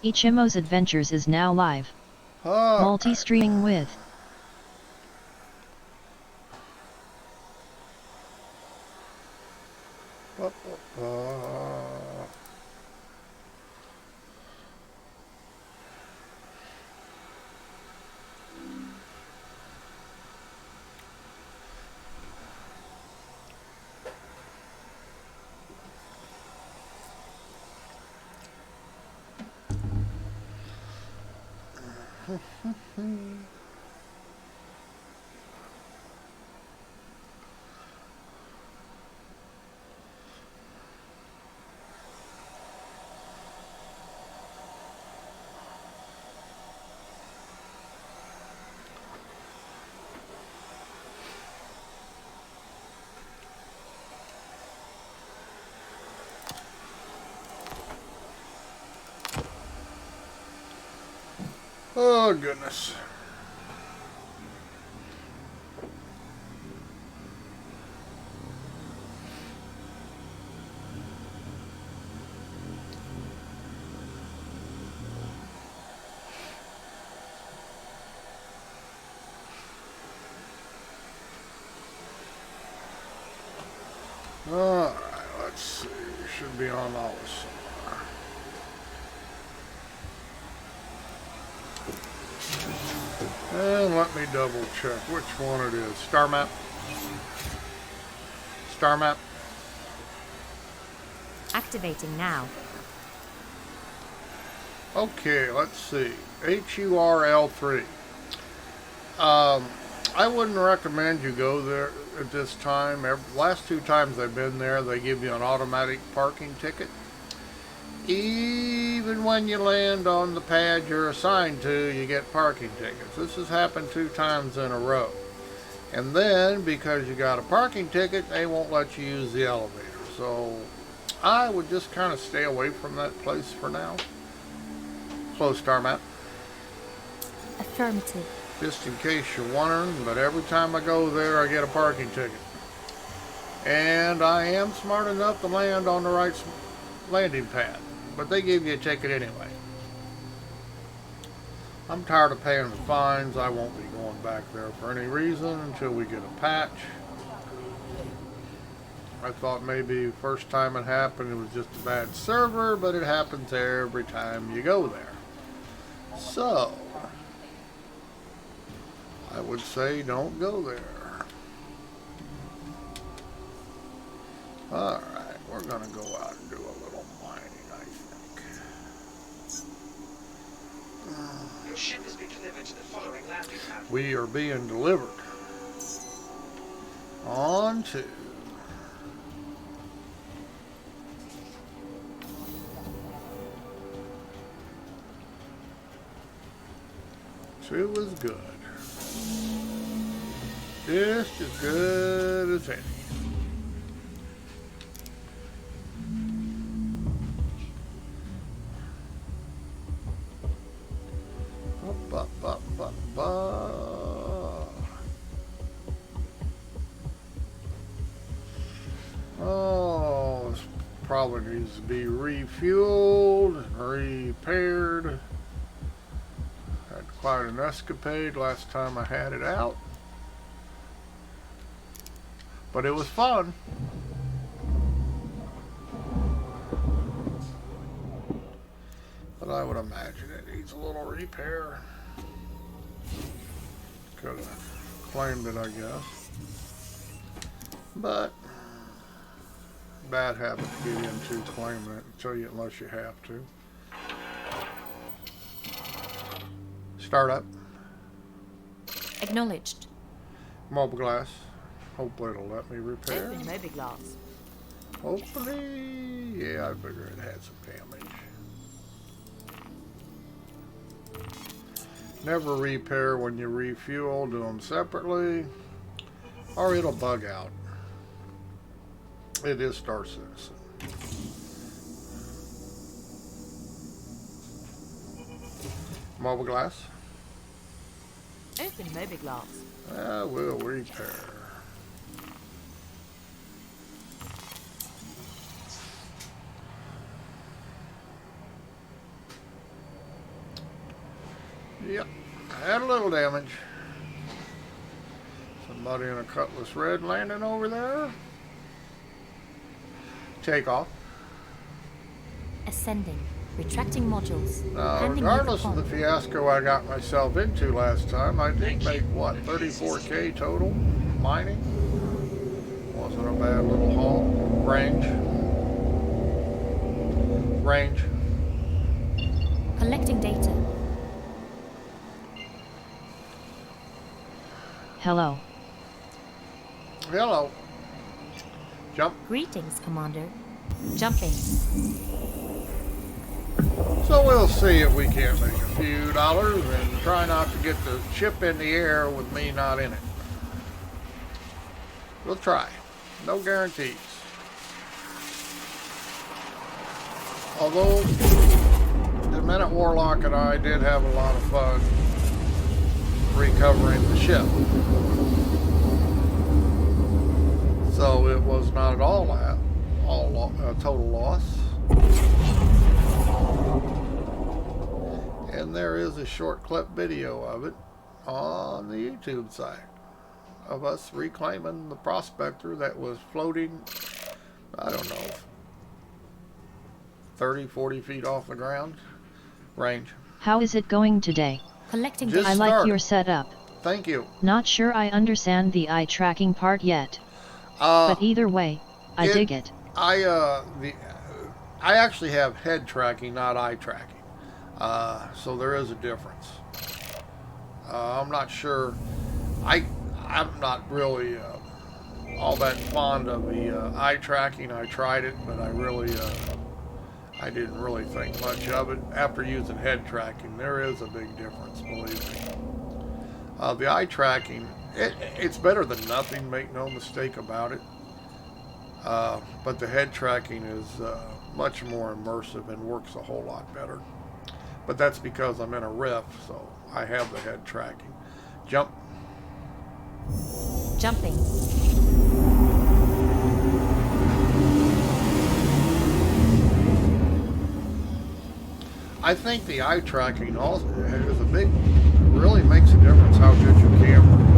Eychimo's Adventures is now live. Multi-streaming with Oh, goodness. All right, let's see. Should be on all this somewhere. And let me double check which one it is. Star map. Star map. Activating now. Okay, let's see. HURL3. I wouldn't recommend you go there at this time. Last two times I've been there, they give you an automatic parking ticket. Even when you land on the pad you're assigned to, you get parking tickets. This has happened 2 times in a row. And then, because you got a parking ticket, they won't let you use the elevator. So, I would just kind of stay away from that place for now. Close star map. Affirmative. Just in case you're wondering, but every time I go there, I get a parking ticket. And I am smart enough to land on the right landing pad, but they give you a ticket anyway. I'm tired of paying the fines. I won't be going back there for any reason until we get a patch. I thought maybe first time it happened it was just a bad server, but it happens every time you go there. So, I would say don't go there. Alright, we're going to go out and do a little mining, I think. Your ship has been delivered to the following landing pad. We are being delivered on to It was good. Just as good as any. Oh, this probably needs to be refueled, repaired. Had quite an escapade last time I had it out. But it was fun. But I would imagine it needs a little repair. Could have claimed it, I guess. But bad habit to get into claiming it unless you have to. Start up. Acknowledged. Mobile glass. Hopefully it'll let me repair. Open mobile glass. Hopefully, yeah, I figure it had some damage. Never repair when you refuel. Do them separately, or it'll bug out. It is Star Citizen. Mobile glass. Open mobile glass. We'll repair. Yep, I had a little damage. Somebody in a Cutlass Red landing over there. Take off. Ascending. Retracting modules. Now, Handing you regardless the of the comm. fiasco I got myself into last time, I did make, what, 34K total mining? Wasn't a bad little haul. Range. Range. Collecting data. Hello. Hello. Jump. Greetings, Commander. Jumping. So we'll see if we can't make a few dollars and try not to get the ship in the air with me not in it. We'll try. No guarantees. Although the Minute Warlock and I did have a lot of fun recovering the ship. So it was not at all a total loss. And there is a short clip video of it on the YouTube site of us reclaiming the prospector that was floating, I don't know, 30, 40 feet off the ground. Range. How is it going today? Collecting Just I data. like started. your setup. Thank you. Not sure I understand the eye tracking part yet. But either way, I dig it. I actually have head tracking, not eye tracking. So there is a difference. I'm not sure. I'm not really all that fond of the eye tracking. I tried it, but I didn't really think much of it. After using head tracking, there is a big difference, believe me. The eye tracking, it's better than nothing, make no mistake about it. But the head tracking is much more immersive and works a whole lot better. But that's because I'm in a rift, so I have the head tracking. Jump. Jumping. I think the eye tracking also is really makes a difference how good your camera is.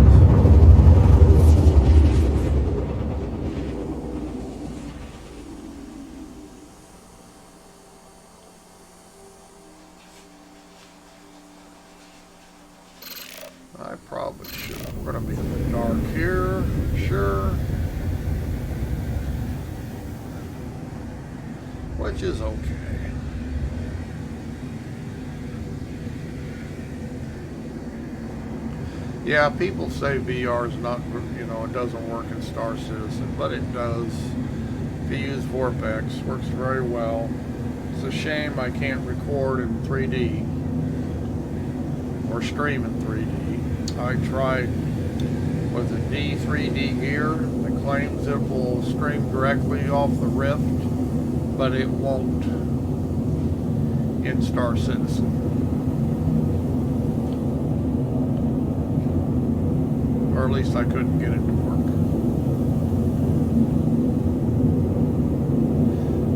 I probably should. We're going to be in the dark here, sure. Which is okay. Yeah, people say VR is not, it doesn't work in Star Citizen, but it does. If you use Vorpex, works very well. It's a shame I can't record in 3D or stream in 3D. I tried with a D3D gear that claims it will stream directly off the Rift, but it won't in Star Citizen. Or at least I couldn't get it to work.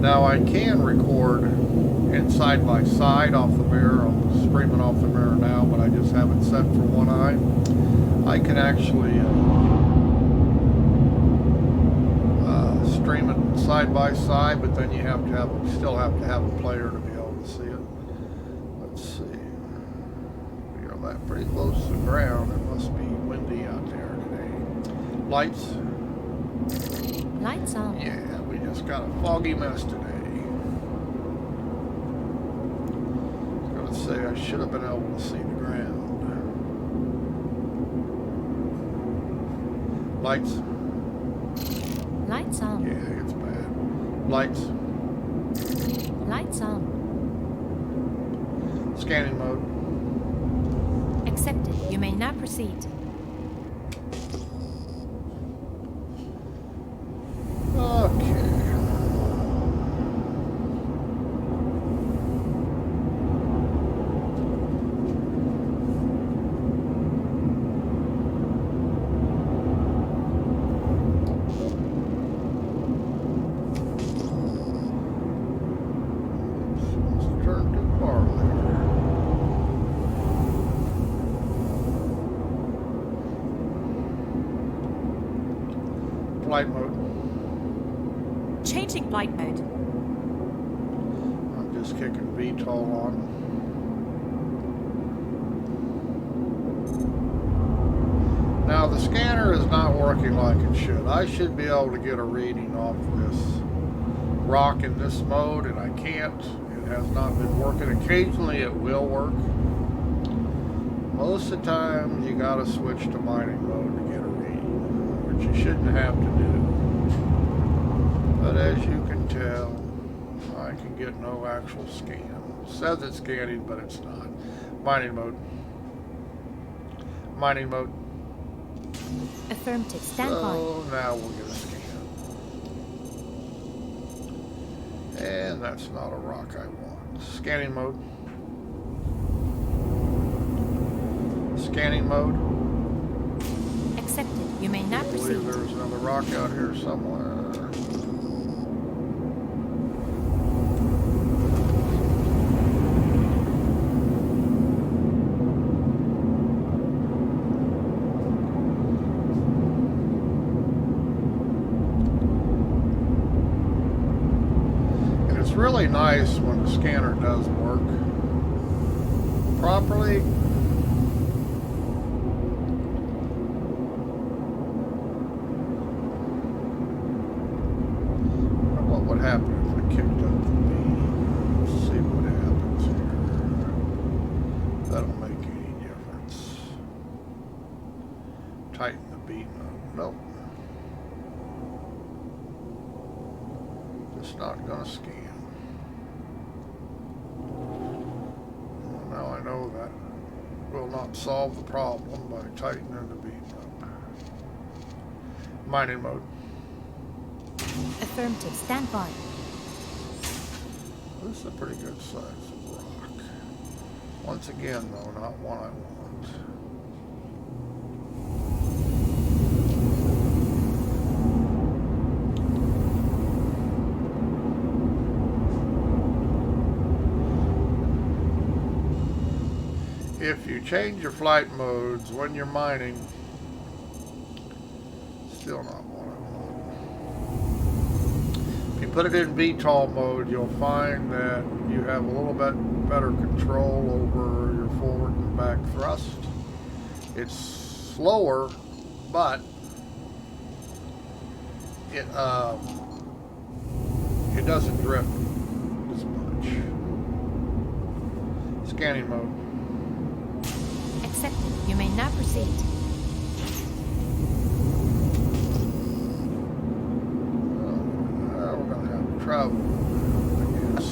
Now I can record in side by side off the mirror. I'm streaming off the mirror now, but I just have it set for one eye. I can actually stream it side by side, but then you still have to have a player to be able to see it. Let's see. We are that pretty close to the ground. It must be windy out there today. Lights. Lights on. Yeah, we just got a foggy mess today. I was gonna say I should have been able to see the ground. Lights. Lights on. Yeah, it's bad. Lights. Lights on. Scanning mode. Accepted. You may now proceed. Okay. Oops, must have turned too far there. Switching flight mode. I'm just kicking VTOL on. Now the scanner is not working like it should. I should be able to get a reading off this rock in this mode, and I can't. It has not been working. Occasionally it will work. Most of the time you gotta switch to mining mode to get a reading, which you shouldn't have to do. But as you can tell, I can get no actual scan. It says it's scanning, but it's not. Mining mode. Mining mode. Affirmative. Stand by. So now we'll get a scan. And that's not a rock I want. Scanning mode. Scanning mode. Accepted. You may now I believe proceed. there's another rock out here somewhere. And it's really nice when the scanner does work properly. What happened if I kicked up the beam? Let's see what happens here. That'll make any difference. Tighten the beam up. Nope. Just not gonna scan. Well, now I know that will not solve the problem by tightening the beam up. Mining mode. Affirmative. Stand by. This is a pretty good size rock. Once again, though, not one I want. If you change your flight modes when you're mining, still not what I want. If you put it in VTOL mode, you'll find that you have a little bit better control over your forward and back thrust. It's slower, but it doesn't drift as much. Scanning mode. Accepted. You may now proceed. We're gonna have trouble, I guess.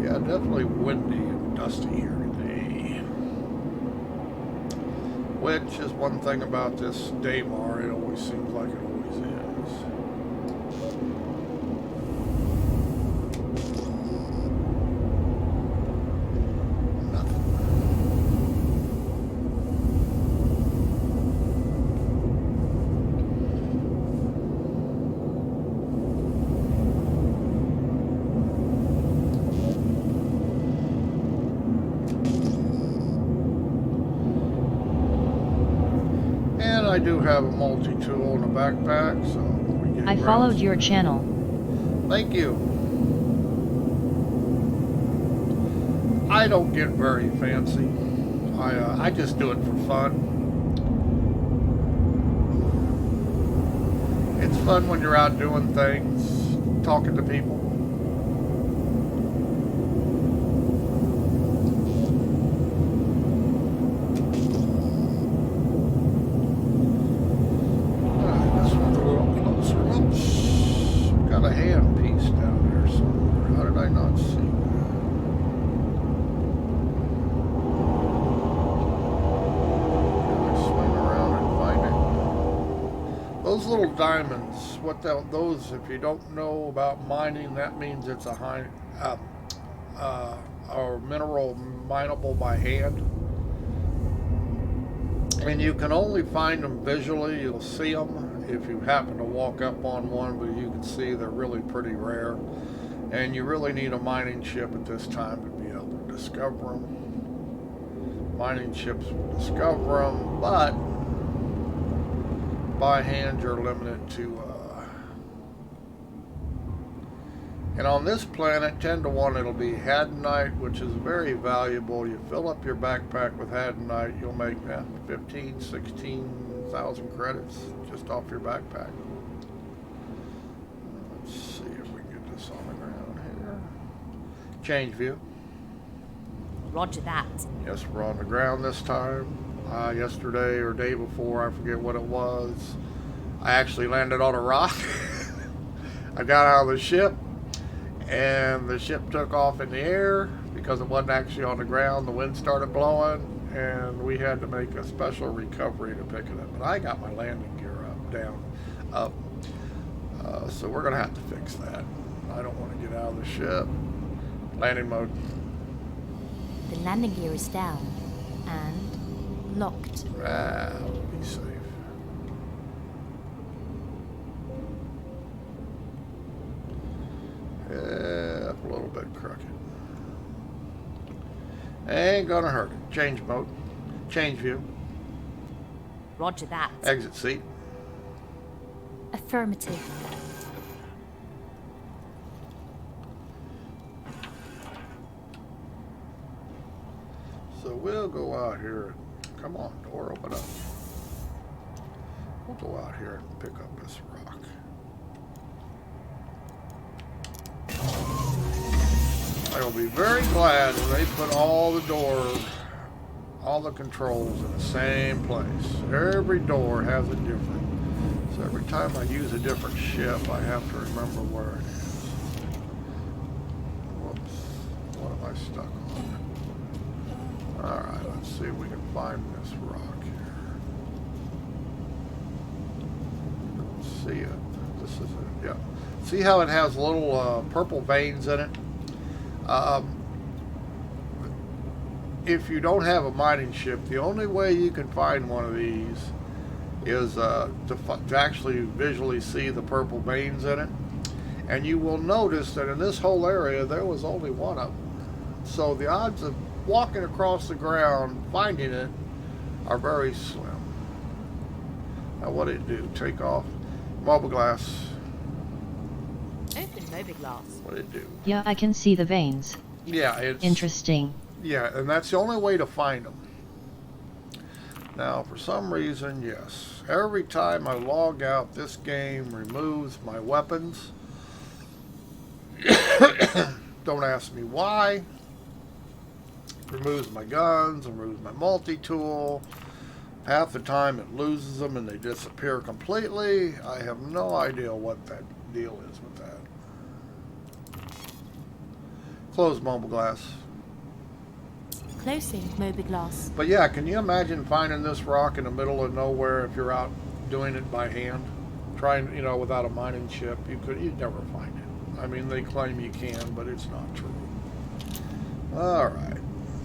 Yeah, definitely windy and dusty here today. Which is one thing about this Daymar, it always seems like it always is. I do have a multi-tool in the backpack, so we get I followed your channel. Thank you. I don't get very fancy. I just do it for fun. It's fun when you're out doing things, talking to people. Those little diamonds, those, if you don't know about mining, that means it's a high, or mineral mineable by hand. And you can only find them visually. You'll see them if you happen to walk up on one, but you can see they're really pretty rare. And you really need a mining ship at this time to be able to discover them. Mining ships will discover them, but by hand you're limited to And on this planet, 10 to 1, it'll be hadenite, which is very valuable. You fill up your backpack with hadenite, you'll make 15, 16,000 credits just off your backpack. Let's see if we can get this on the ground here. Change view. Roger that. Yes, we're on the ground this time. Yesterday or day before, I forget what it was, I actually landed on a rock. I got out of the ship, and the ship took off in the air because it wasn't actually on the ground. The wind started blowing, and we had to make a special recovery to pick it up. But I got my landing gear up. So we're going to have to fix that. I don't want to get out of the ship. Landing mode. The landing gear is down and locked. We'll be safe. Yeah, a little bit crooked. Ain't gonna hurt it. Change mode. Change view. Roger that. Exit seat. Affirmative. So we'll go out here. Come on, door, open up. We'll go out here and pick up this rock. I will be very glad when they put all the doors, all the controls in the same place. Every door has a different. So every time I use a different ship, I have to remember where it is. Whoops. What am I stuck on? Alright, let's see if we can find this rock here. Don't see it. This is it, yeah. See how it has little purple veins in it? If you don't have a mining ship, the only way you can find one of these is to actually visually see the purple veins in it. And you will notice that in this whole area, there was only one of them. So the odds of walking across the ground, finding it, are very slim. Now what did it do? Take off. Mobile glass. Open mobileglass. What did it do? Yeah, I can see the veins. Yeah, it's Interesting. Yeah, and that's the only way to find them. Now, for some reason, yes. Every time I log out, this game removes my weapons. Don't ask me why. Removes my guns, removes my multi-tool. Half the time it loses them and they disappear completely. I have no idea what that deal is with that. Close mobile glass. Closing mobileglass. But yeah, can you imagine finding this rock in the middle of nowhere if you're out doing it by hand? Trying, without a mining ship, you'd never find it. I mean, they claim you can, but it's not true. Alright.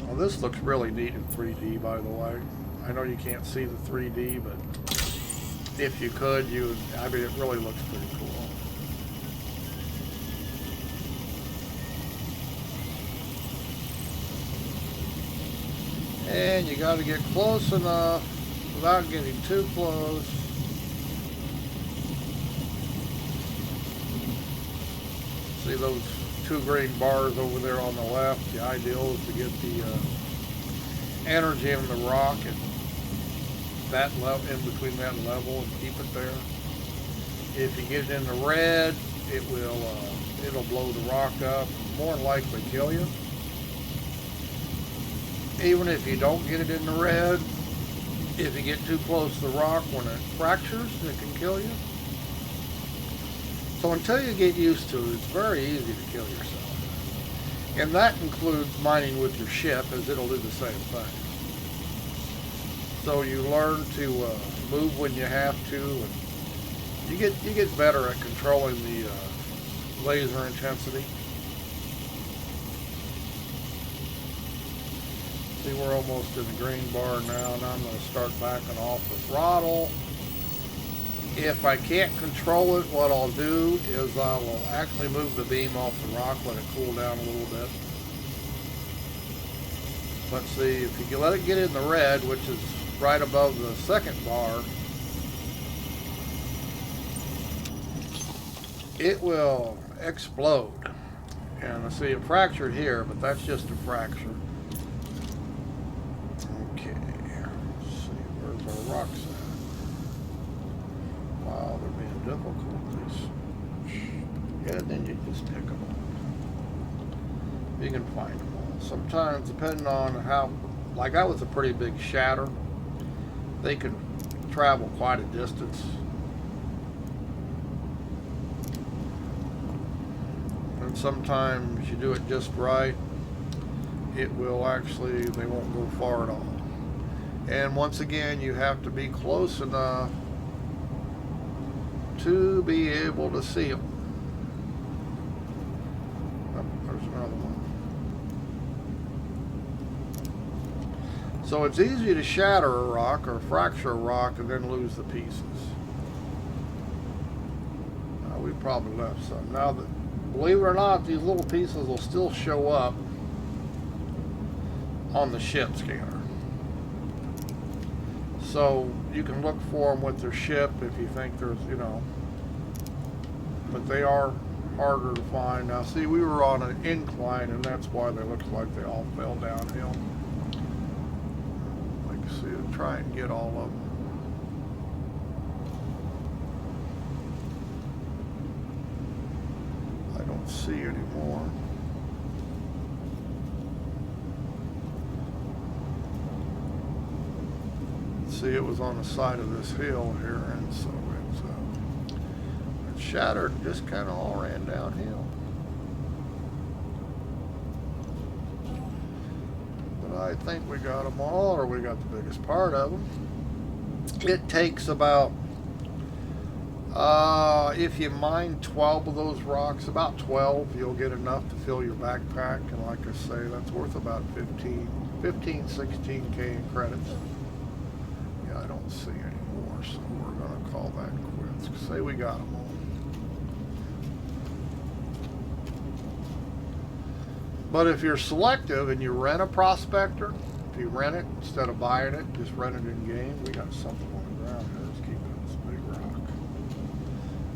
Well, this looks really neat in 3D, by the way. I know you can't see the 3D, but if you could, I mean, it really looks pretty cool. And you got to get close enough without getting too close. See those two green bars over there on the left? The ideal is to get the energy in the rock and that level, in between that level, and keep it there. If you get it in the red, it'll blow the rock up, more than likely kill you. Even if you don't get it in the red, if you get too close to the rock, when it fractures, it can kill you. So until you get used to it, it's very easy to kill yourself. And that includes mining with your ship, as it'll do the same thing. So you learn to move when you have to, and you get better at controlling the laser intensity. See, we're almost in the green bar now, and I'm going to start backing off the throttle. If I can't control it, what I'll do is I will actually move the beam off the rock, let it cool down a little bit. Let's see, if you can let it get in the red, which is right above the second bar, it will explode. And I see it fractured here, but that's just a fracture. Okay, let's see, where's our rocks at? Wow, they're being difficult. Yeah, then you just pick them up. You can find them all. Sometimes, depending on how, like that was a pretty big shatter, they can travel quite a distance. And sometimes you do it just right, it will actually, they won't go far at all. And once again, you have to be close enough to be able to see them. Oh, there's another one. So it's easy to shatter a rock or fracture a rock and then lose the pieces. We probably left some. Now, believe it or not, these little pieces will still show up on the ship scanner. So you can look for them with their ship if you think there's, you know, but they are harder to find. Now see, we were on an incline and that's why they look like they all fell downhill. Like see, try and get all of them. I don't see any more. See, it was on the side of this hill here, and so it shattered and just kind of all ran downhill. But I think we got them all, or we got the biggest part of them. It takes about, if you mine 12 of those rocks, about 12, you'll get enough to fill your backpack. And like I say, that's worth about 16K in credits. I don't see any more, so we're going to call that quits. Say we got them all. But if you're selective and you rent a prospector, if you rent it instead of buying it, just rent it in game. We got something on the ground here. Let's keep it in this big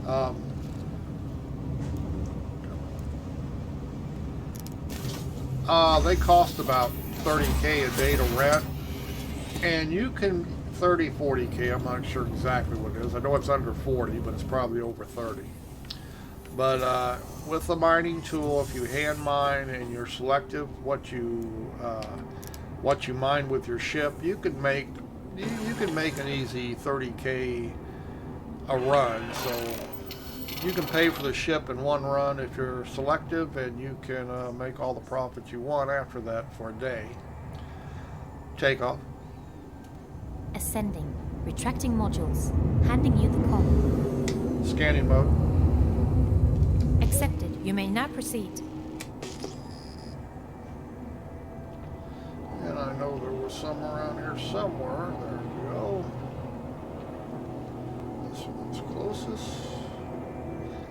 rock. They cost about 30K a day to rent, and you can 30, 40K, I'm not sure exactly what it is. I know it's under 40, but it's probably over 30. But with the mining tool, if you hand mine and you're selective what you mine with your ship, you can make an easy 30K a run. So you can pay for the ship in one run if you're selective, and you can make all the profits you want after that for a day. Take off. Ascending. Retracting modules. Handing you the com. Scanning mode. Accepted. You may now proceed. And I know there was some around here somewhere. There we go. This one's closest.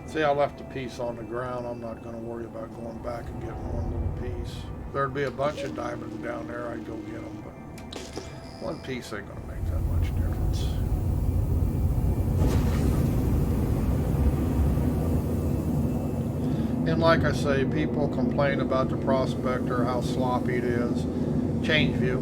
See, I left a piece on the ground. I'm not going to worry about going back and getting one little piece. There'd be a bunch of diamonds down there. I'd go get them, but one piece ain't going to make that much difference. And like I say, people complain about the prospector, how sloppy it is. Change view.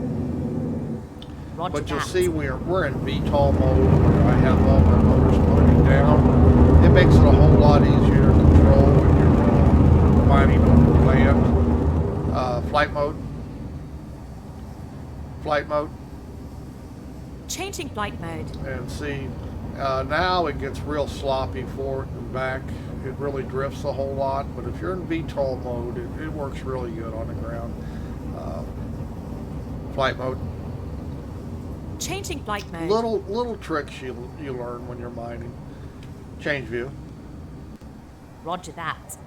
Roger But you'll that. see we're in VTOL mode. I have all my motors pointing down. It makes it a whole lot easier to control when you're mining on land. Flight mode. Flight mode. Changing flight mode. And see, now it gets real sloppy forward and back. It really drifts a whole lot, but if you're in VTOL mode, it works really good on the ground. Flight mode. Changing flight mode. Little tricks you learn when you're mining. Change view. Roger that.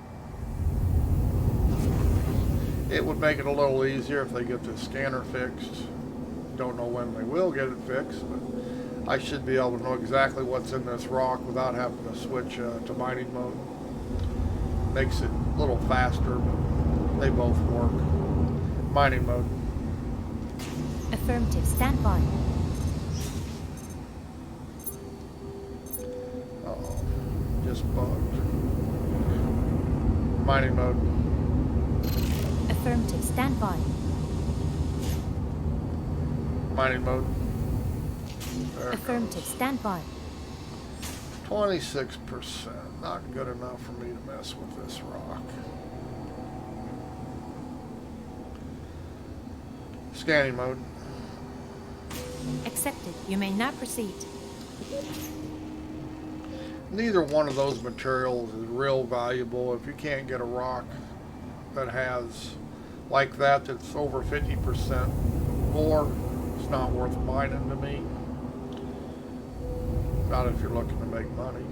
It would make it a little easier if they get the scanner fixed. Don't know when they will get it fixed, but I should be able to know exactly what's in this rock without having to switch to mining mode. Makes it a little faster, but they both work. Mining mode. Affirmative. Stand by. Uh-oh. Just bugged. Mining mode. Affirmative. Stand by. Mining mode. There it Affirmative. goes. Stand by. 26%. Not good enough for me to mess with this rock. Scanning mode. Accepted. You may now proceed. Neither one of those materials is real valuable. If you can't get a rock that has like that that's over 50% ore, it's not worth mining to me. Not if you're looking to make money.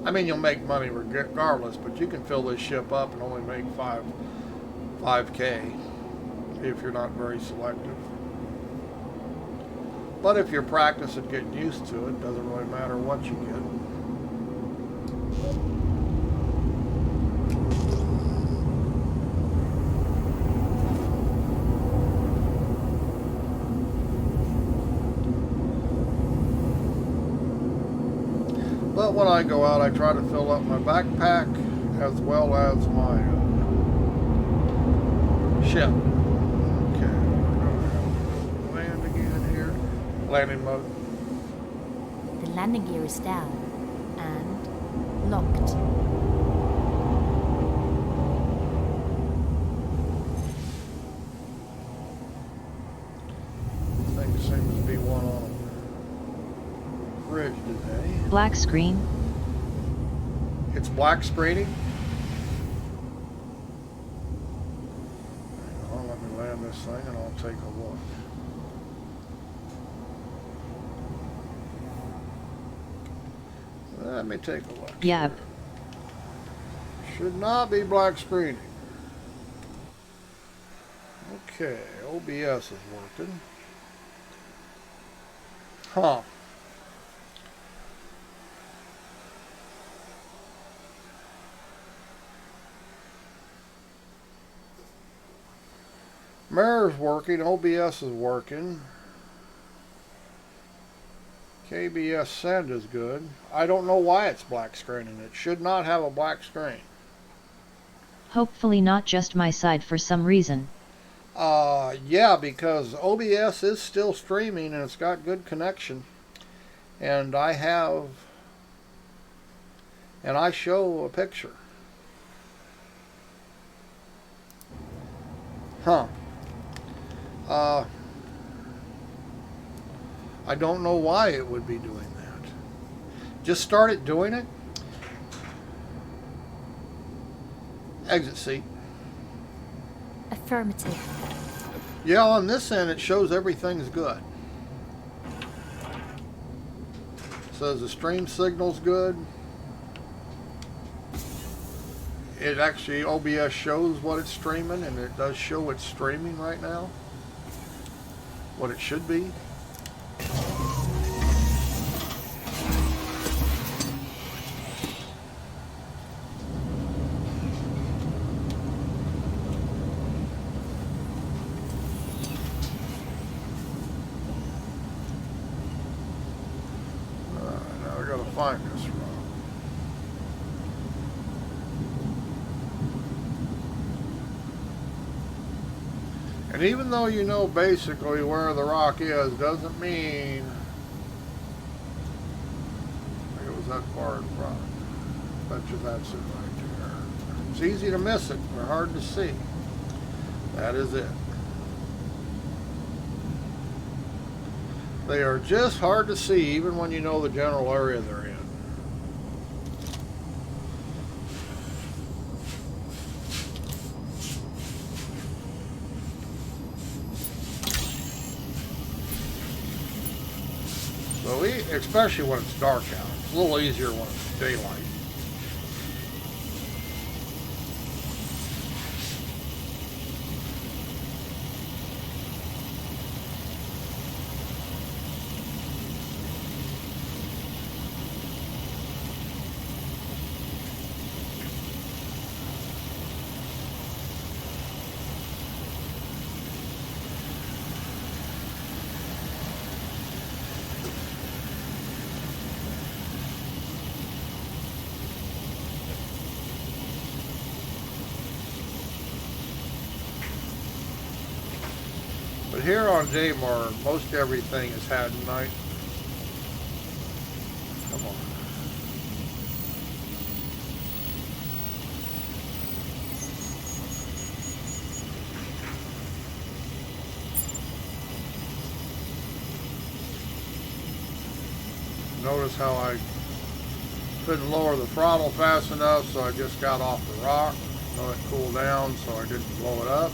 I mean, you'll make money regardless, but you can fill this ship up and only make 5K if you're not very selective. But if you're practicing getting used to it, doesn't really matter what you get. But when I go out, I try to fill up my backpack as well as my ship. Okay, land again here. Landing mode. The landing gear is down and locked. I think there seems to be one on a bridge today. Black screen. It's black screening. Hang on, let me land this thing and I'll take a look. Let me take a look. Yep. Should not be black screening. Okay, OBS is working. Huh. Mirror's working, OBS is working. KBS send is good. I don't know why it's black screening. It should not have a black screen. Hopefully not just my side for some reason. Yeah, because OBS is still streaming and it's got good connection. And I show a picture. Huh. I don't know why it would be doing that. Just started doing it. Exit seat. Affirmative. Yeah, on this end it shows everything's good. Says the stream signal's good. It actually, OBS shows what it's streaming, and it does show it's streaming right now. What it should be. Now we gotta find this rock. And even though you know basically where the rock is, doesn't mean it was that far in front. Bet you that's it right there. It's easy to miss it. They're hard to see. That is it. They are just hard to see even when you know the general area they're in. So especially when it's dark out. It's a little easier when it's daylight. here on Daymar, most everything is Haddonite. Come on. Notice how I couldn't lower the throttle fast enough, so I just got off the rock. Let it cool down so I didn't blow it up.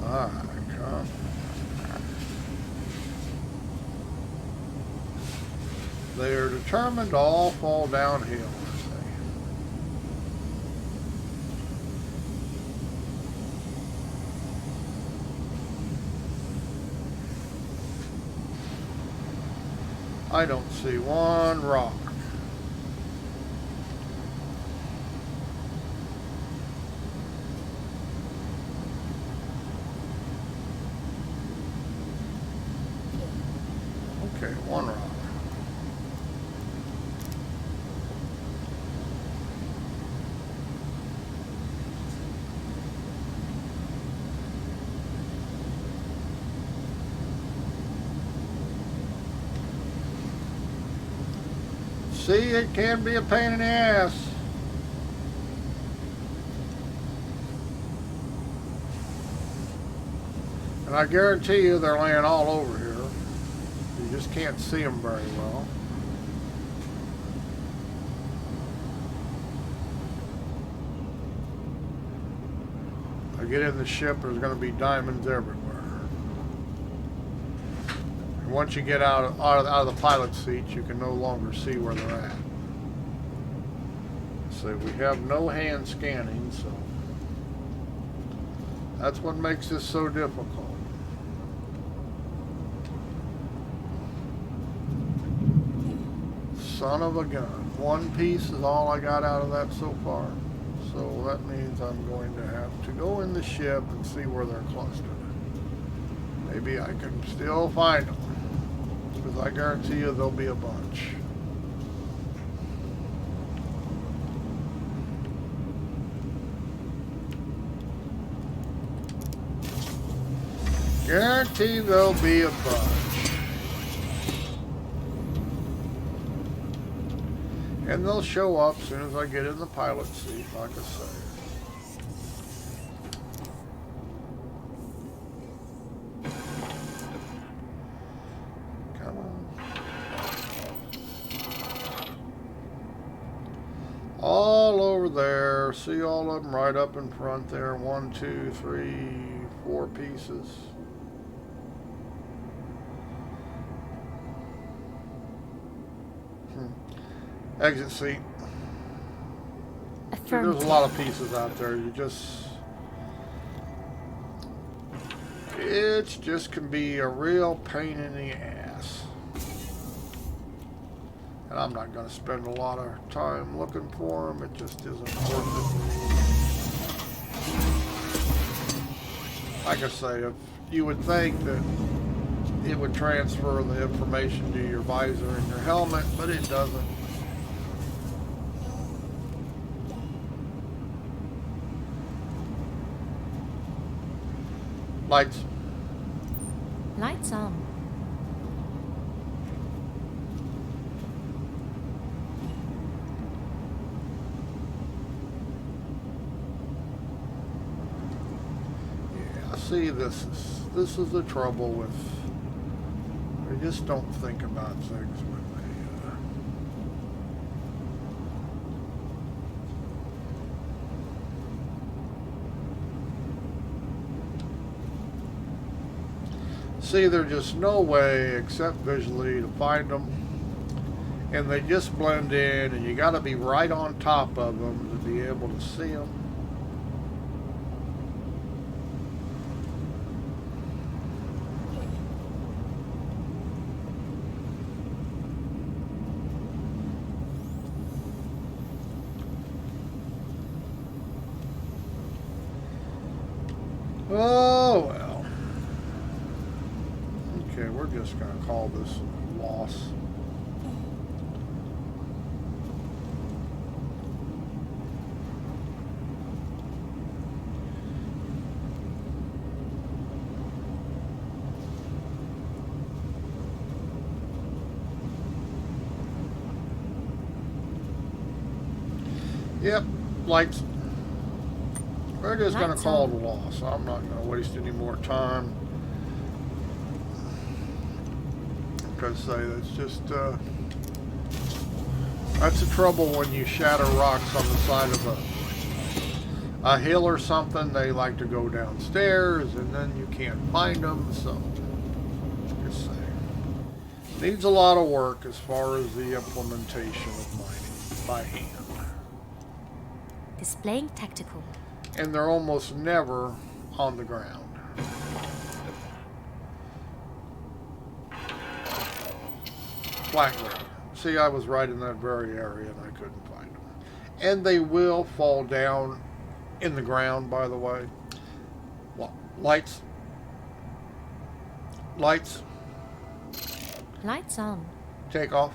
Alright, come. They are determined to all fall downhill. I don't see one rock. Okay, one rock. See, it can be a pain in the ass. And I guarantee you they're laying all over here. You just can't see them very well. I get in the ship, there's going to be diamonds everywhere. Once you get out of the pilot seat, you can no longer see where they're at. So we have no hand scanning, so that's what makes this so difficult. Son of a gun. One piece is all I got out of that so far. So that means I'm going to have to go in the ship and see where they're clustered. Maybe I can still find them. Because I guarantee you there'll be a bunch. Guarantee there'll be a bunch. And they'll show up as soon as I get in the pilot seat, like I say. All over there. See all of them right up in front there. 1, 2, 3, 4 pieces. Exit seat. There's a lot of pieces out there. It just can be a real pain in the ass. And I'm not going to spend a lot of time looking for them. It just isn't worth it. Like I say, if you would think that it would transfer the information to your visor and your helmet, but it doesn't. Lights. Lights on. See, this is the trouble with, they just don't think about things when they see, there's just no way except visually to find them, and they just blend in, and you got to be right on top of them to be able to see them. Oh, well. Okay, we're just going to call this loss. Yep, lights. We're just going to call it a loss. I'm not going to waste any more time. Like I say, that's just, that's the trouble when you shatter rocks on the side of a hill or something. They like to go downstairs and then you can't find them, so just saying. Needs a lot of work as far as the implementation of mining by hand. Displaying tactical. And they're almost never on the ground. Flat ground. See, I was right in that very area and I couldn't find them. And they will fall down in the ground, by the way. Well, lights. Lights. Lights on. Take off.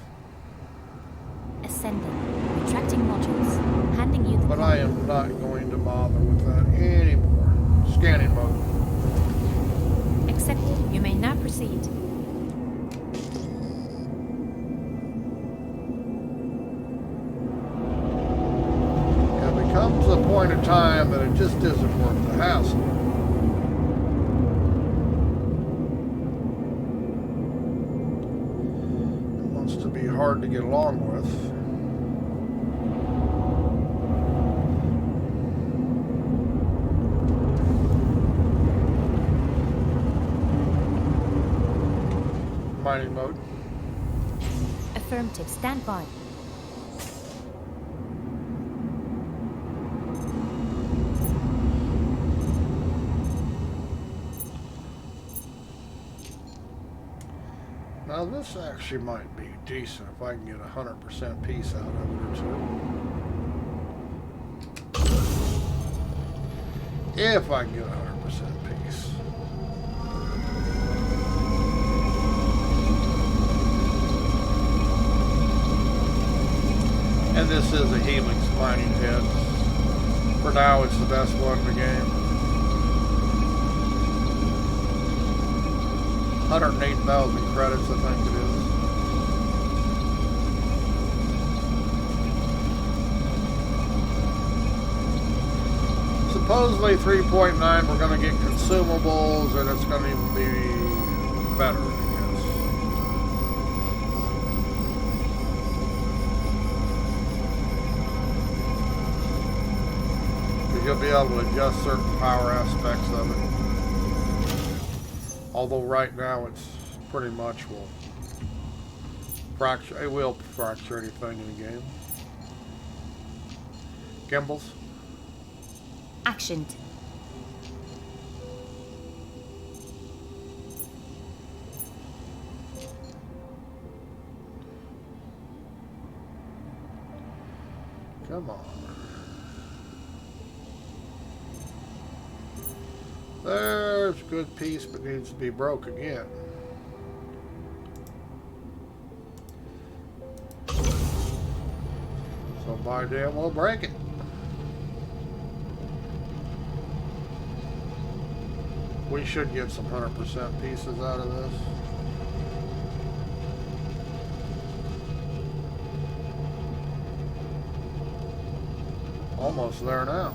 Ascending. Retracting modules. Handing you the But I am not going to bother with that anymore. Scanning mode. Accepted. You may now proceed. It becomes a point of time that it just isn't worth the hassle. It wants to be hard to get along with. Mining mode. Affirmative. Stand by. Now this actually might be decent if I can get 100% piece out of it or two. If I can get 100% piece. And this is a Helix mining head. For now, it's the best one in the game. 108,000 credits, I think it is. Supposedly 3.9, we're going to get consumables, and it's going to even be better, I guess. You'll be able to adjust certain power aspects of it. Although right now it's pretty much will fracture. It will fracture anything in the game. Gimbals. Actioned. Come on. There's a good piece, but needs to be broke again. So by damn, we'll break it. We should get some 100% pieces out of this. Almost there now.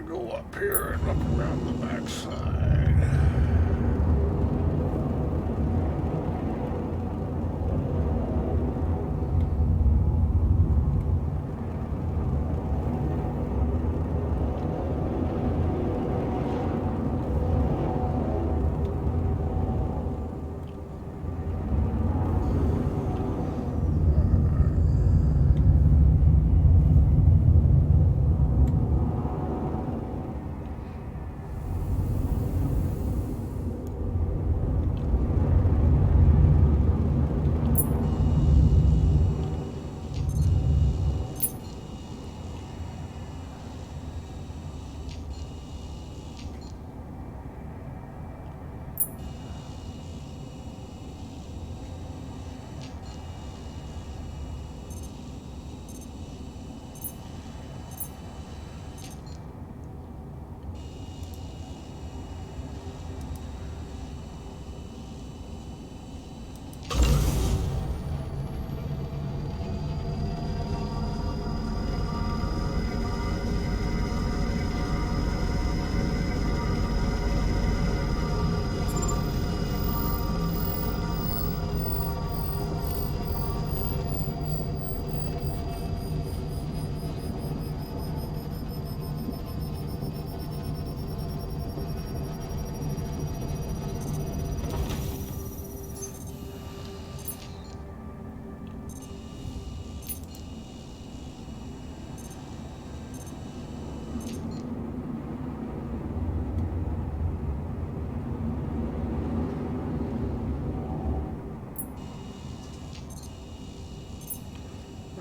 to go up here and look around the backside.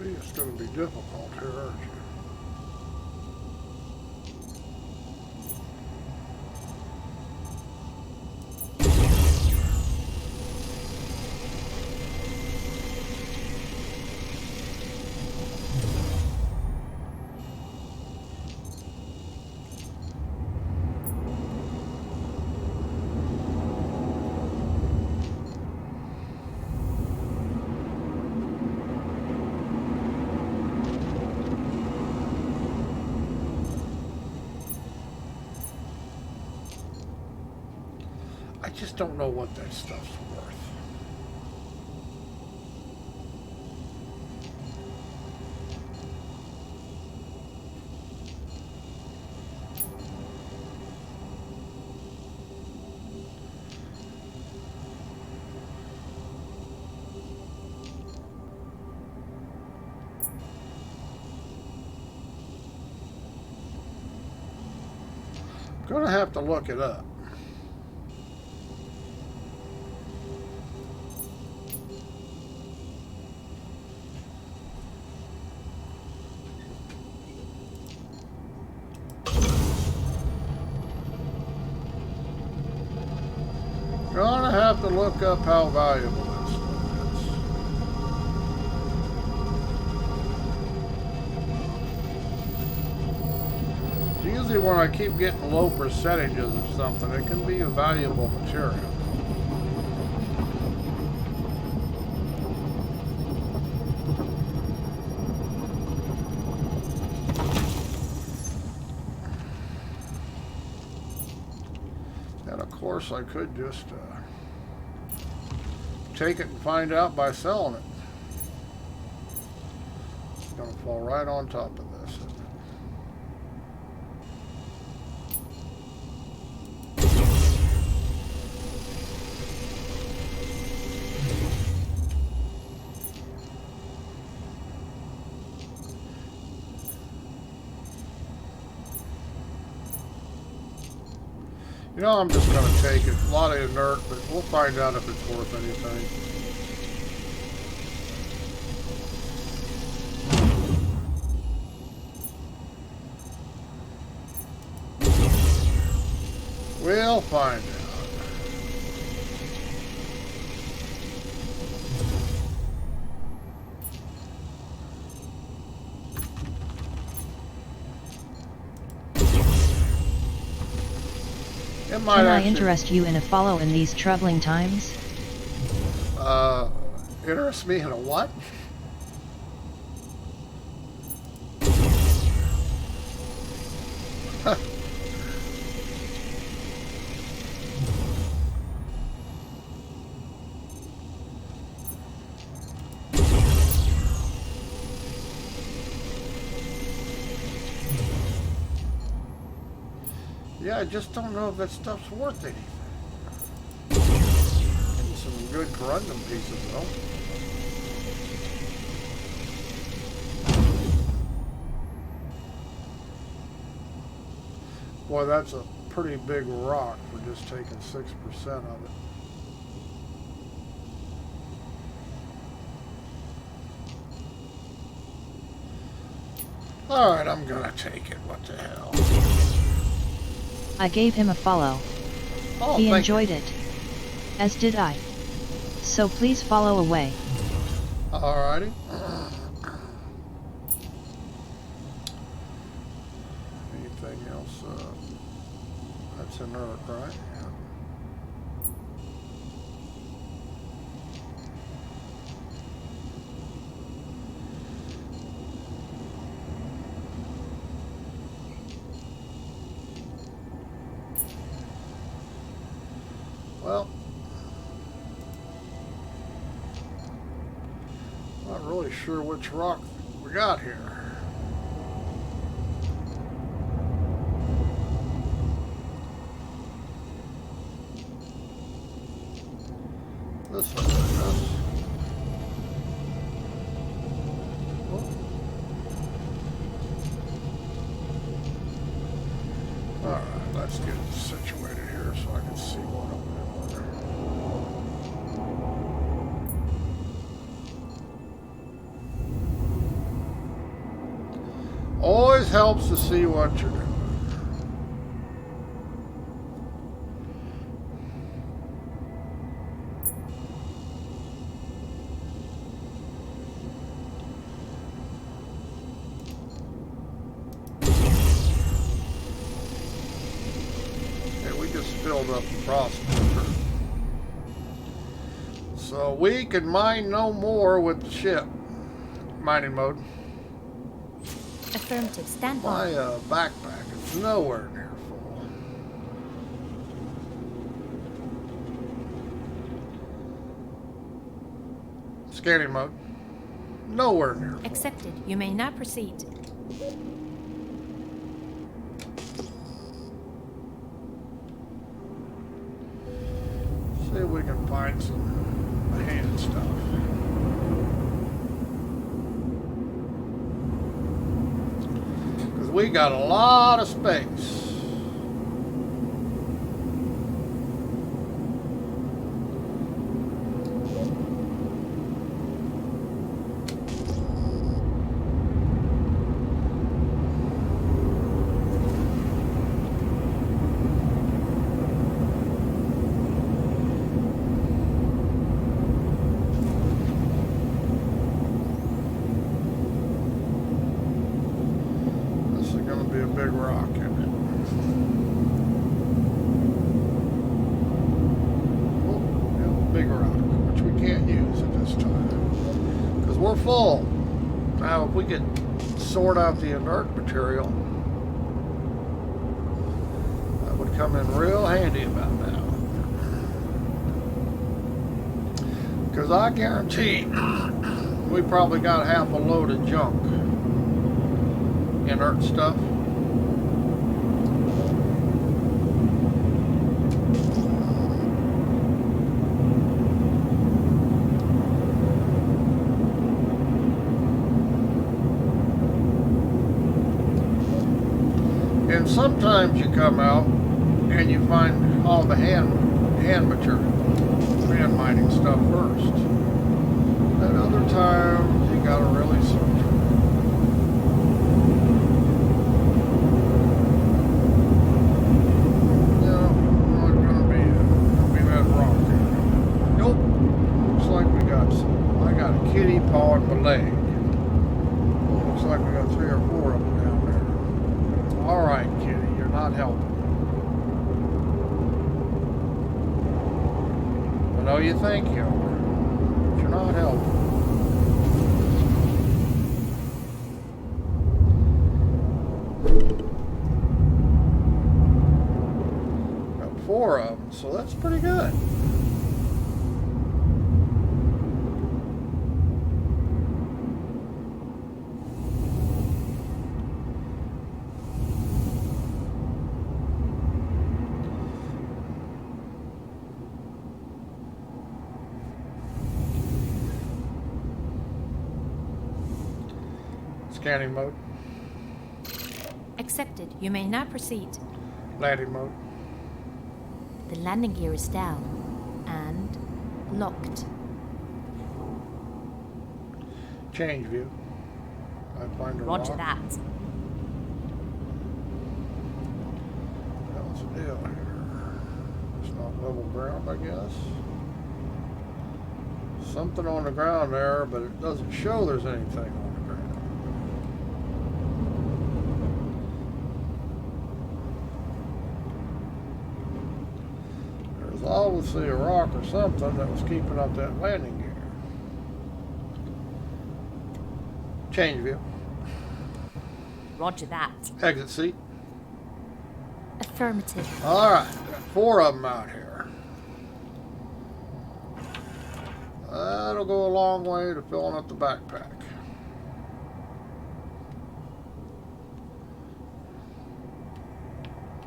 It's going to be difficult here, aren't you? I just don't know what that stuff's worth. I'm gonna have to look it up. Gonna have to look up how valuable this stuff is. Usually when I keep getting low percentages of something, it can be a valuable material. And of course I could just take it and find out by selling it. It's going to fall right on top of this, isn't it? You know, I'm just going to take it. A lot of inert, but we'll find out if it's worth anything. We'll find out. Can I interest you in a follow in these troubling times? Interest me in a what? Yeah, I just don't know if that stuff's worth anything. Getting some good corundum pieces though. Boy, that's a pretty big rock for just taking 6% of it. Alright, I'm gonna take it. What the hell? I gave him a follow. Oh, He enjoyed it. As did I. So please follow away. Alrighty. Anything else? That's inert, right? Yeah. Well, not really sure which rock we got here. This one, oh. Alright, let's get it situated here so I can see what I'm doing. Always helps to see what you're doing. Okay, we just filled up the prospector. So we can mine no more with the ship. Mining mode. Affirmative. Stand My by. backpack is nowhere near full. Scanning mode. Nowhere near full. Accepted. You may now proceed. See if we can find some hand stuff. Because we got a lot of space. Big rock in it. Oh, yeah, big rock, which we can't use at this time because we're full. Now, if we could sort out the inert material, that would come in real handy about now. Because I guarantee we probably got half a load of junk, inert stuff. And sometimes you come out and you find all the hand material, hand mining stuff first. And other times you gotta really search. No, not gonna be that rock. Nope. Looks like we got some. I got a kitty pawing my leg. Looks like we got 3 or 4 of them down there. All right, kitty, you're not helping. I know you think you are, but you're not helping. Got 4 of them, so that's pretty good. Scanning mode. Accepted. You may now proceed. Landing mode. The landing gear is down and locked. Change view. I find a Roger rock. that. What's the deal here? It's not level ground, I guess. Something on the ground there, but it doesn't show there's anything on the ground. There's obviously a rock or something that was keeping up that landing gear. Change view. Roger that. Exit seat. Affirmative. Alright, got 4 of them out here. That'll go a long way to filling up the backpack.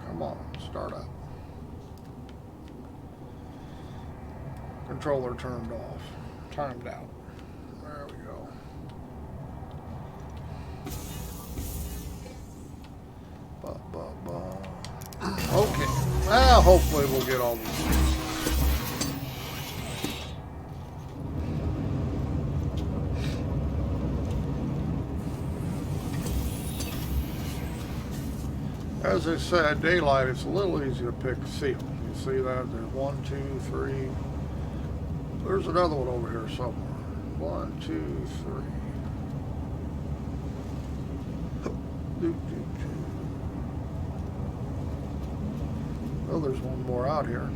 Come on, start up. Controller turned off. Timed out. There we go. Okay. Well, hopefully we'll get all these. As I said, daylight, it's a little easier to pick a seal. You see that? There's 1, 2, 3. There's another one over here somewhere. 1, 2, 3. Oh, there's one more out here.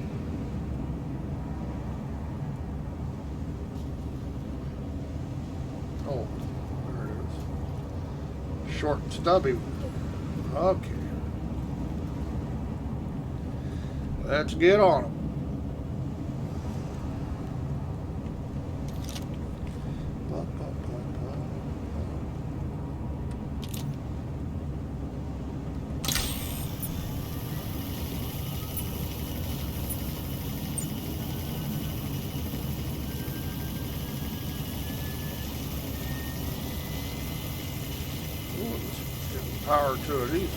Oh, there it is. Short and stubby one. Okay. Let's get on them. Power to it easily.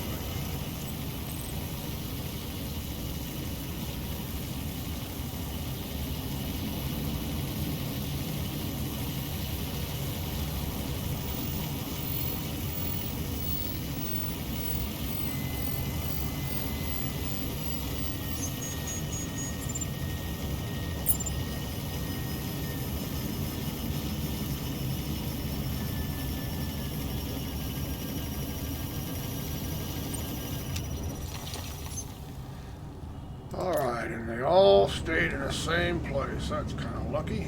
Alright, and they all stayed in the same place. That's kind of lucky.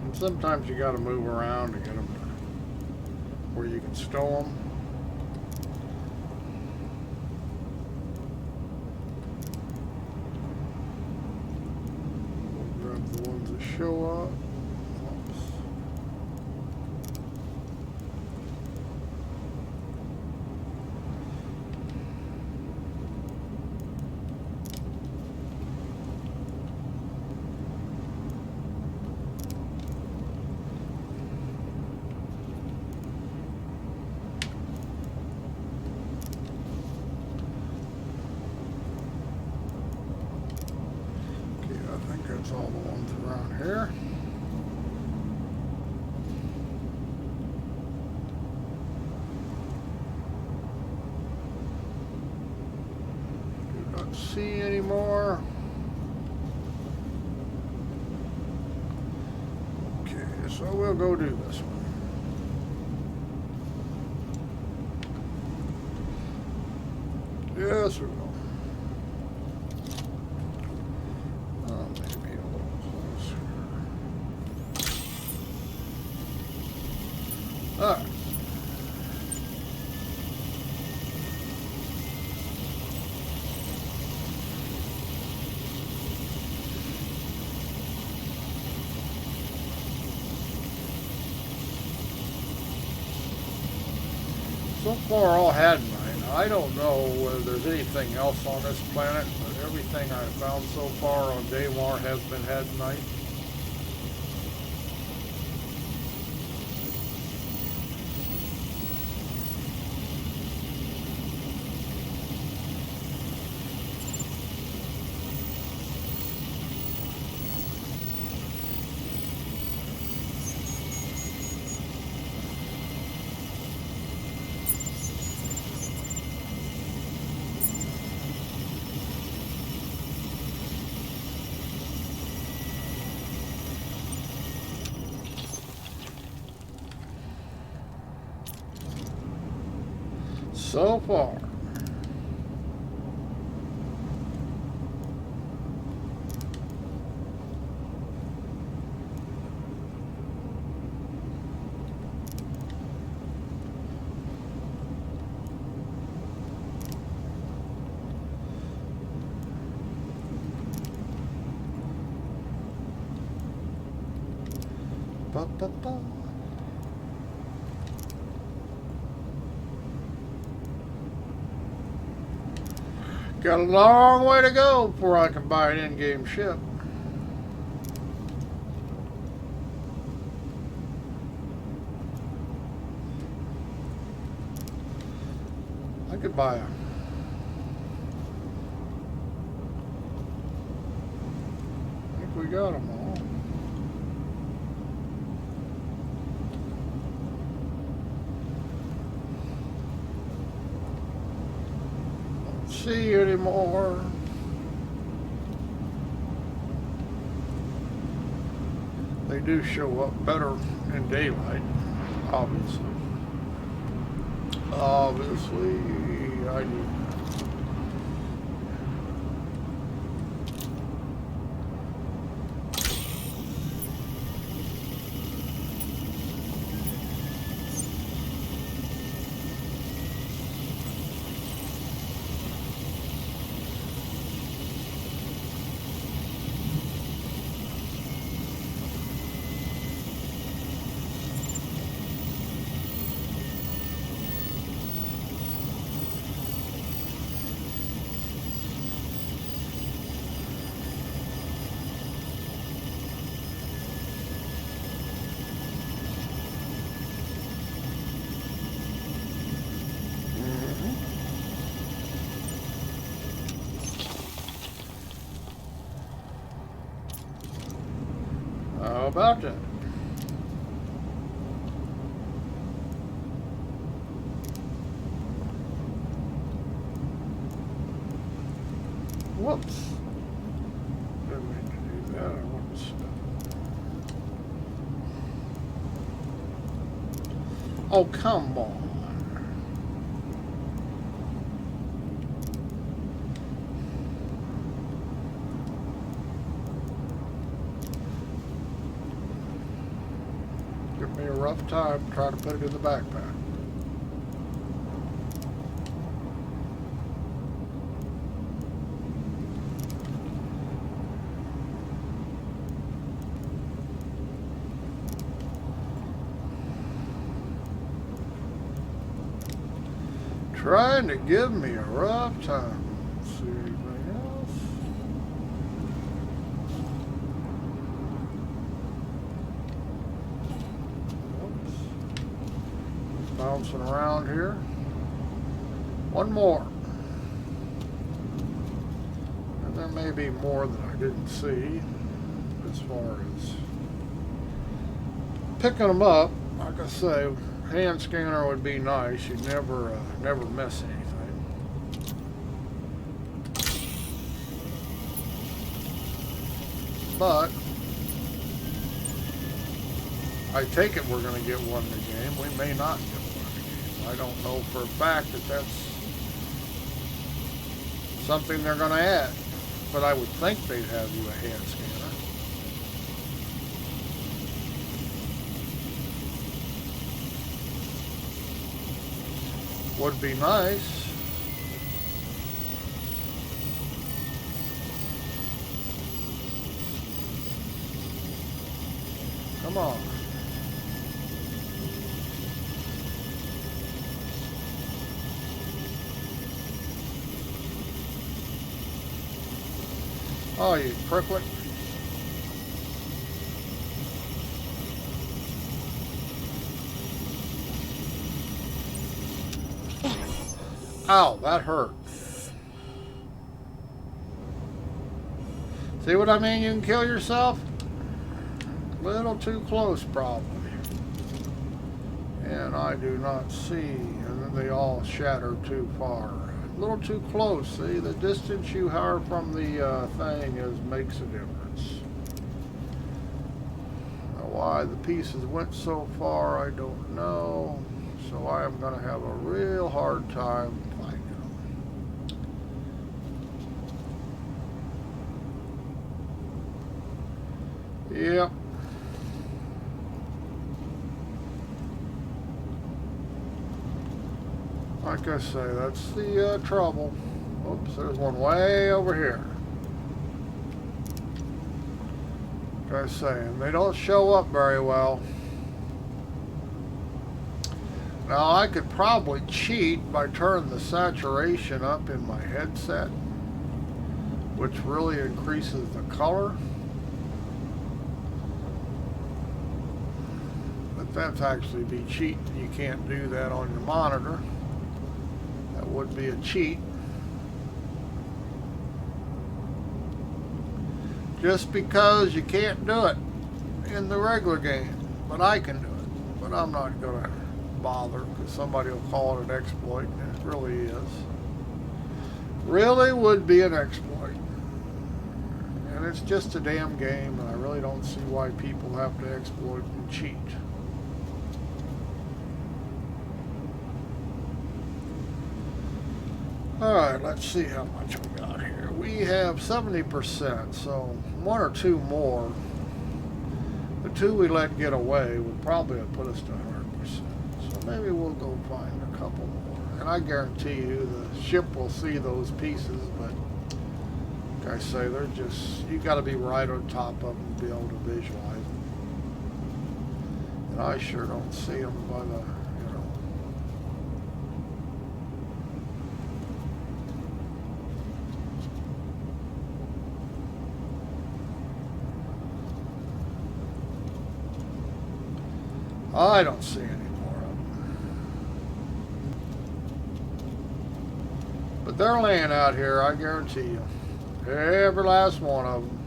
And sometimes you got to move around to get them where you can stow them. We'll grab the ones that show up. That's all the ones around here. Do not see anymore. Okay, so we'll go do this one. Yes, we will. Alright. So far all had mine. I don't know whether there's anything else on this planet, but everything I've found so far on Daymar has been headnight. So far. Ba, ba, ba. Got a long way to go before I can buy an in-game ship. I could buy a... I think we got them all. See anymore. They do show up better in daylight, obviously. Obviously, I do. How about that? Whoops. Didn't mean to do that. I want to... Oh, come on. Give me a rough time. Try to put it in the backpack. Trying to give me a rough time. Let's see anything else. Whoops. Bouncing around here. One more. And there may be more that I didn't see as far as picking them up. Like I say, hand scanner would be nice. You'd never miss anything. But I take it we're going to get one in the game. We may not get one in the game. I don't know for a fact that that's something they're going to add. But I would think they'd have you a hand scanner. Would be nice. Come on. Oh, you pricklet. Ow, that hurt. See what I mean? You can kill yourself. A little too close, probably. And I do not see. And then they all shatter too far. A little too close. See, the distance you are from the thing makes a difference. Now, why the pieces went so far, I don't know. So I am going to have a real hard time finding them. Yep. Like I say, that's the trouble. Oops, there's one way over here. Like I say, and they don't show up very well. Now, I could probably cheat by turning the saturation up in my headset, which really increases the color. But that's actually be cheating. You can't do that on your monitor. That would be a cheat. Just because you can't do it in the regular game. But I can do it. But I'm not going to bother because somebody will call it an exploit, and it really is. Really would be an exploit. And it's just a damn game, and I really don't see why people have to exploit and cheat. Alright, let's see how much we got here. We have 70%, so one or two more. The two we let get away would probably have put us to 100%. So maybe we'll go find a couple more. And I guarantee you the ship will see those pieces, but like I say, they're just, you got to be right on top of them to be able to visualize them. And I sure don't see them by the, I don't see any more of them. But they're laying out here, I guarantee you. Every last one of them.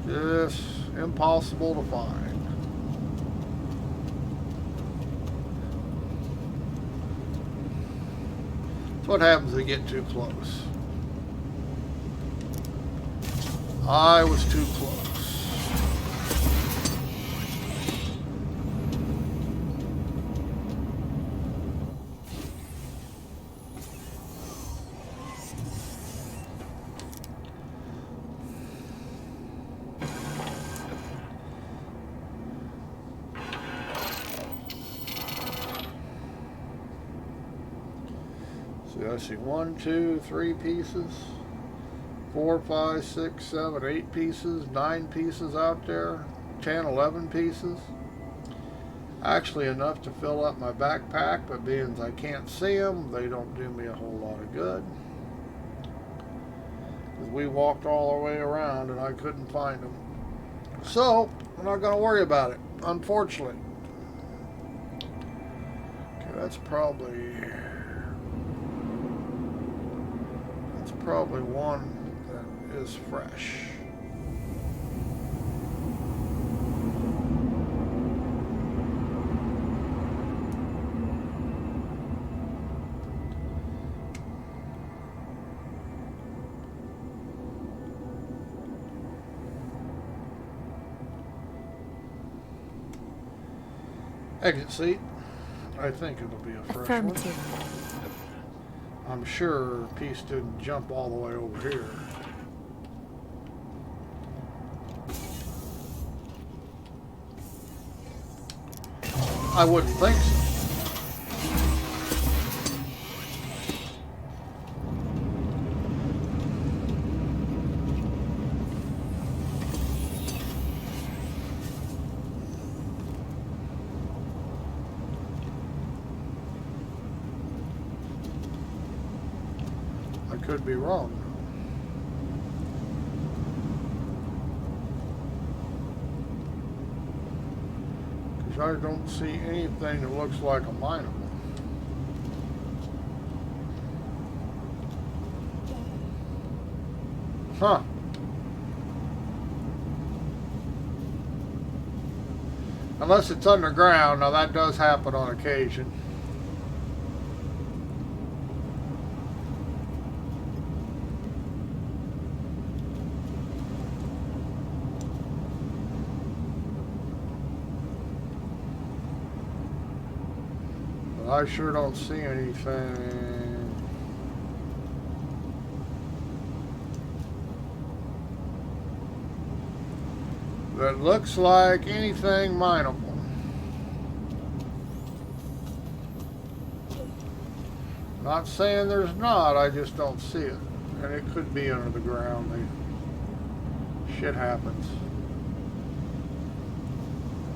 Just impossible to find. That's what happens if they get too close. I was too close. I see 1, 2, 3 pieces, 4, 5, 6, 7, 8 pieces, 9 pieces out there, 10, 11 pieces. Actually enough to fill up my backpack, but being I can't see them, they don't do me a whole lot of good. We walked all the way around and I couldn't find them. So, I'm not going to worry about it, unfortunately. Okay, that's probably one that is fresh. Exit seat. I think it'll be a fresh one. I'm sure piece didn't jump all the way over here. I wouldn't think so. Could be wrong. Because I don't see anything that looks like a mineable. Huh. Unless it's underground. Now that does happen on occasion. But I sure don't see anything. That looks like anything mineable. Not saying there's not, I just don't see it. And it could be under the ground. Shit happens.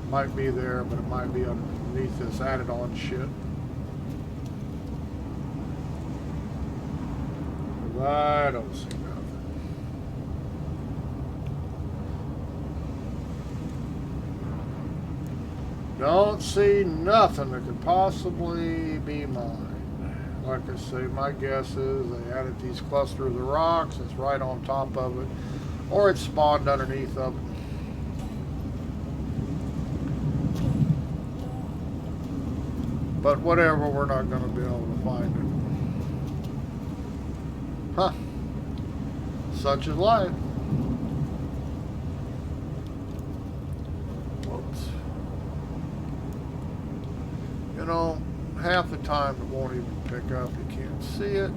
Might be there, but it might be underneath this added on shit. I don't see nothing. Don't see nothing that could possibly be mine. Like I say, my guess is they added these clusters of rocks. It's right on top of it, or it's spawned underneath of it. But whatever, we're not going to be able to find it. Huh. Such is life. You know, half the time it won't even pick up. You can't see it.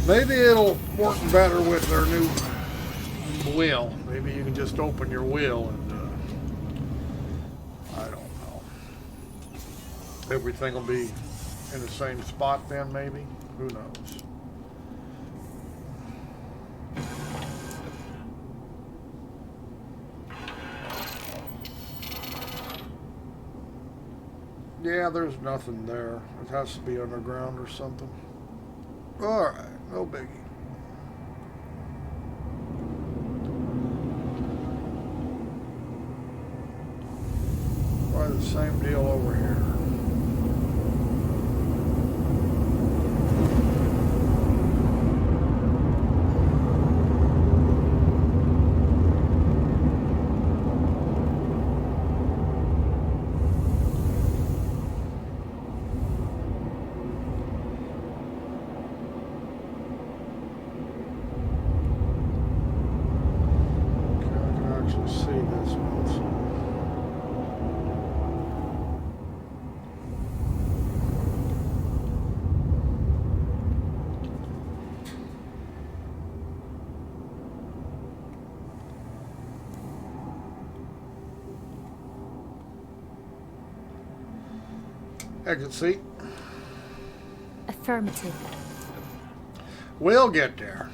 Maybe it'll work better with their new wheel. Maybe you can just open your wheel and I don't know. Everything will be in the same spot then, maybe. Who knows? Yeah, there's nothing there. It has to be underground or something. Alright, no biggie. Probably the same deal over here. Exit seat. Affirmative. We'll get there.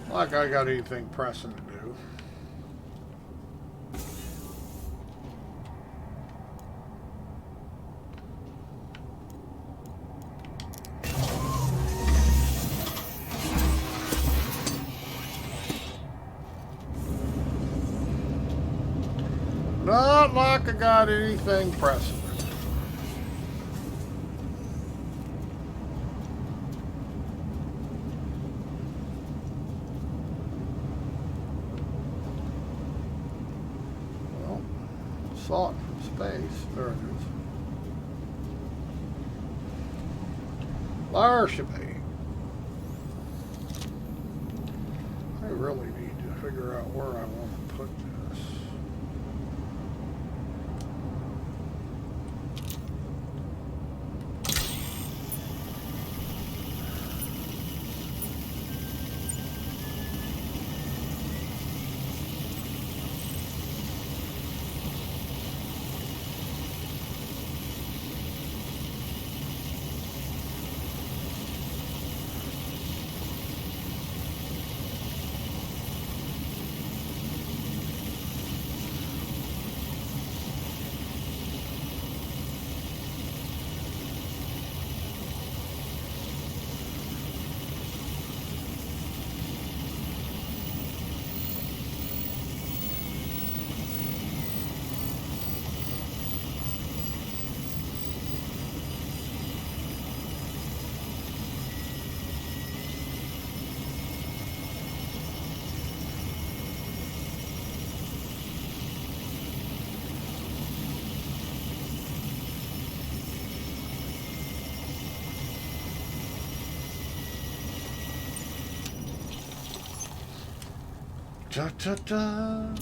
Like I got anything pressing to do. Not like I got anything pressing. Saw it from space. There it is. There should be. I really need to figure out where I want to put this. Da, da, da.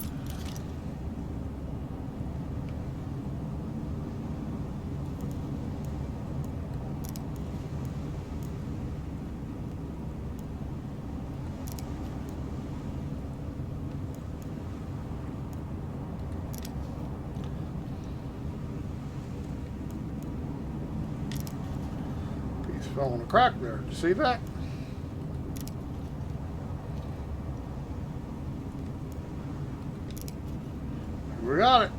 Piece fell in a crack there. Did you see that? We got it.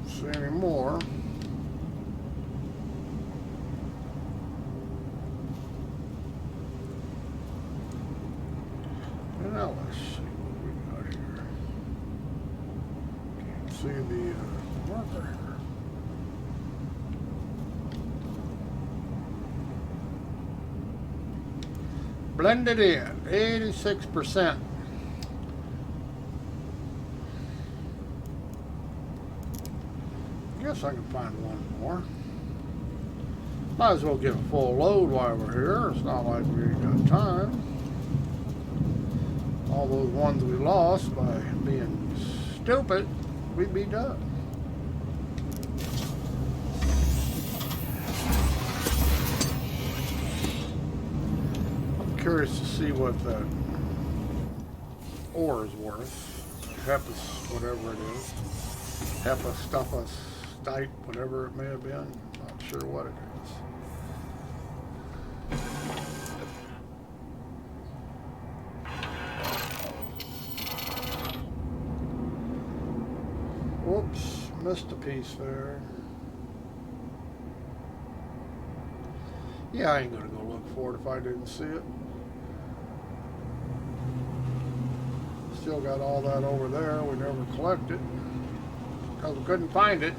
See any more? Now let's see what we got here. Can't see the marker here. Blended in, 86%. Guess I can find one more. Might as well get a full load while we're here. It's not like we ain't got time. All those ones we lost by being stupid, we'd be done. I'm curious to see what that ore is worth. Hepus, whatever it is. Hepus, stuffus, stite, whatever it may have been. Not sure what it is. Whoops, missed a piece there. Yeah, I ain't gonna go look for it if I didn't see it. Still got all that over there. We never collected because we couldn't find it.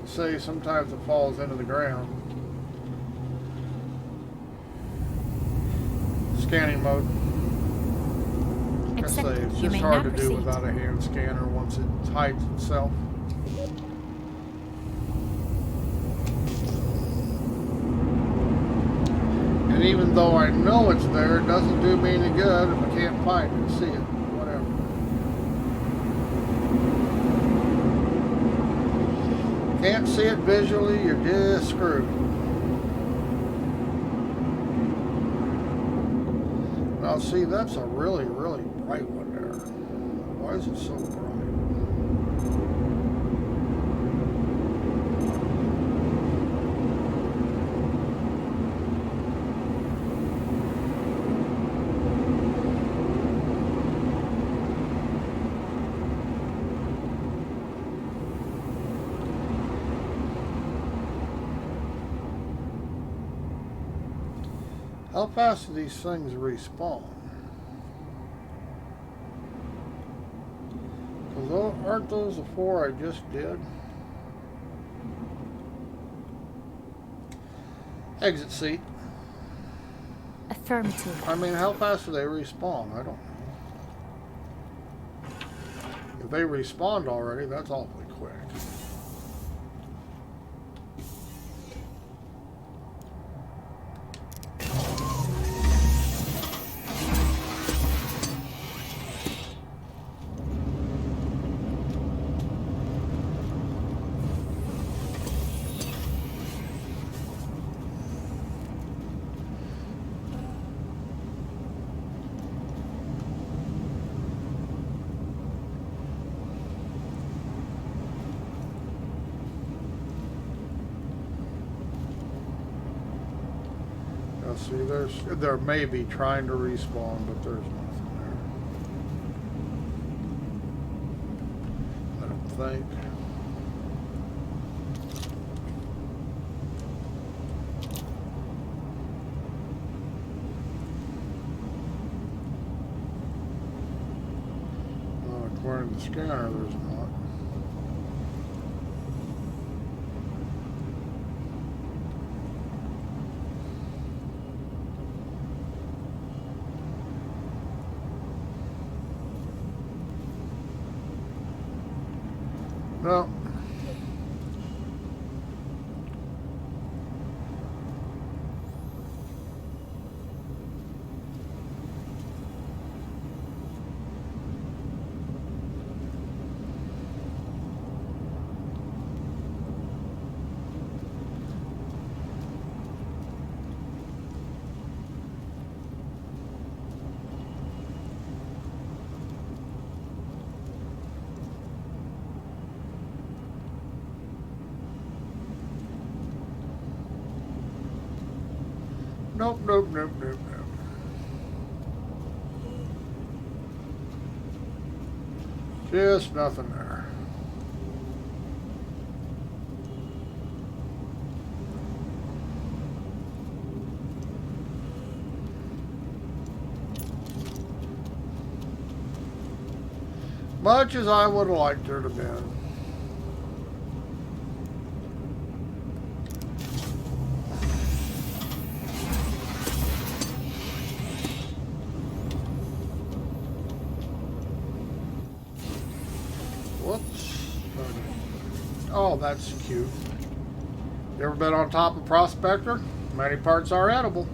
Say sometimes it falls into the ground. Scanning mode. I say it's just hard to do without a hand scanner once it hides itself. And even though I know it's there, it doesn't do me any good if I can't find it, see it, whatever. Can't see it visually, you're just screwed. Now see, that's a really, really bright one there. Why is it so bright? How fast do these things respawn? Because aren't those the 4 I just did? Exit seat. Affirmative. I mean, how fast do they respawn? I don't know. If they respawned already, that's awfully quick. See, there may be trying to respawn, but there's nothing there. I don't think. According to the scanner, there's not. No. Nope, nope, nope, nope, nope. Just nothing there. Much as I would have liked there to have been. Whoops. Oh, that's cute. You ever been on top of Prospector? Many parts are edible.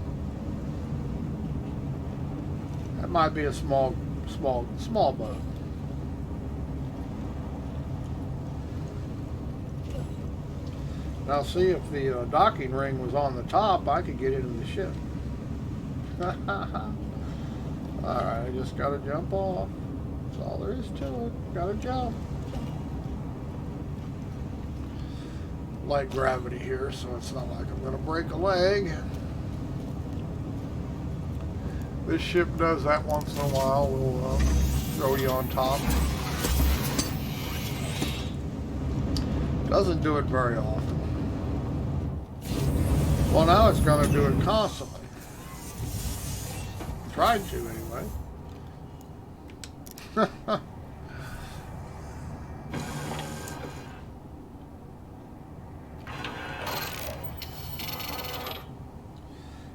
That might be a small bug. Now see, if the docking ring was on the top, I could get it in the ship. Alright, I just gotta jump off. That's all there is to it. Gotta jump. Light gravity here, so it's not like I'm gonna break a leg. This ship does that once in a while. We'll throw you on top. Doesn't do it very often. Well, now it's going to do it constantly. Tried to, anyway.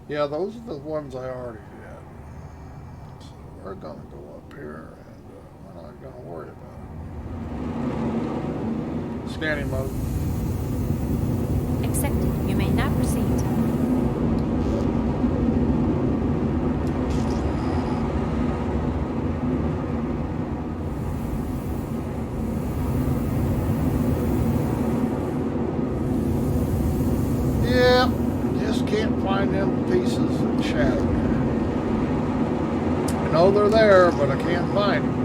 Yeah, those are the ones I already did. So we're going to go up here, and we're not going to worry about it. Scanning mode. Accepted. You may now proceed. Yeah, just can't find them pieces of shadow. I know they're there, but I can't find them.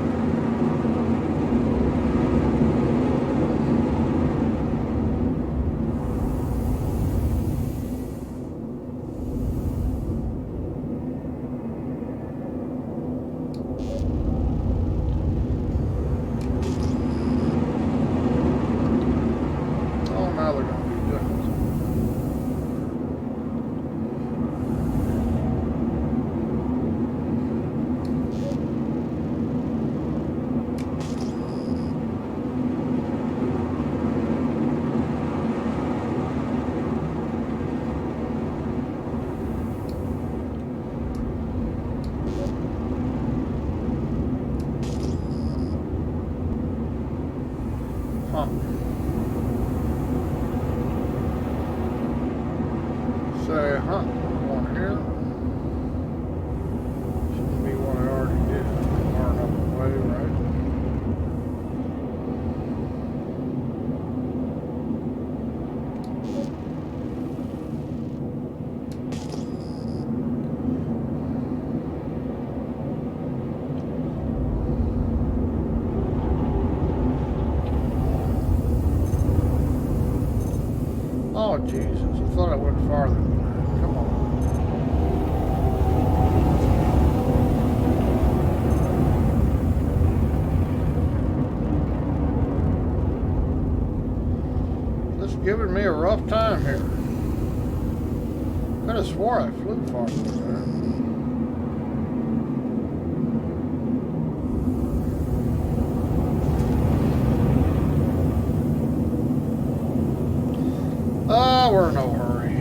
Say, one here. Should be one I already did. Far enough away, right? Oh, Jesus. I thought I went farther than that. Come on. This is giving me a rough time here. Could have swore I flew farther than that. We're in no hurry.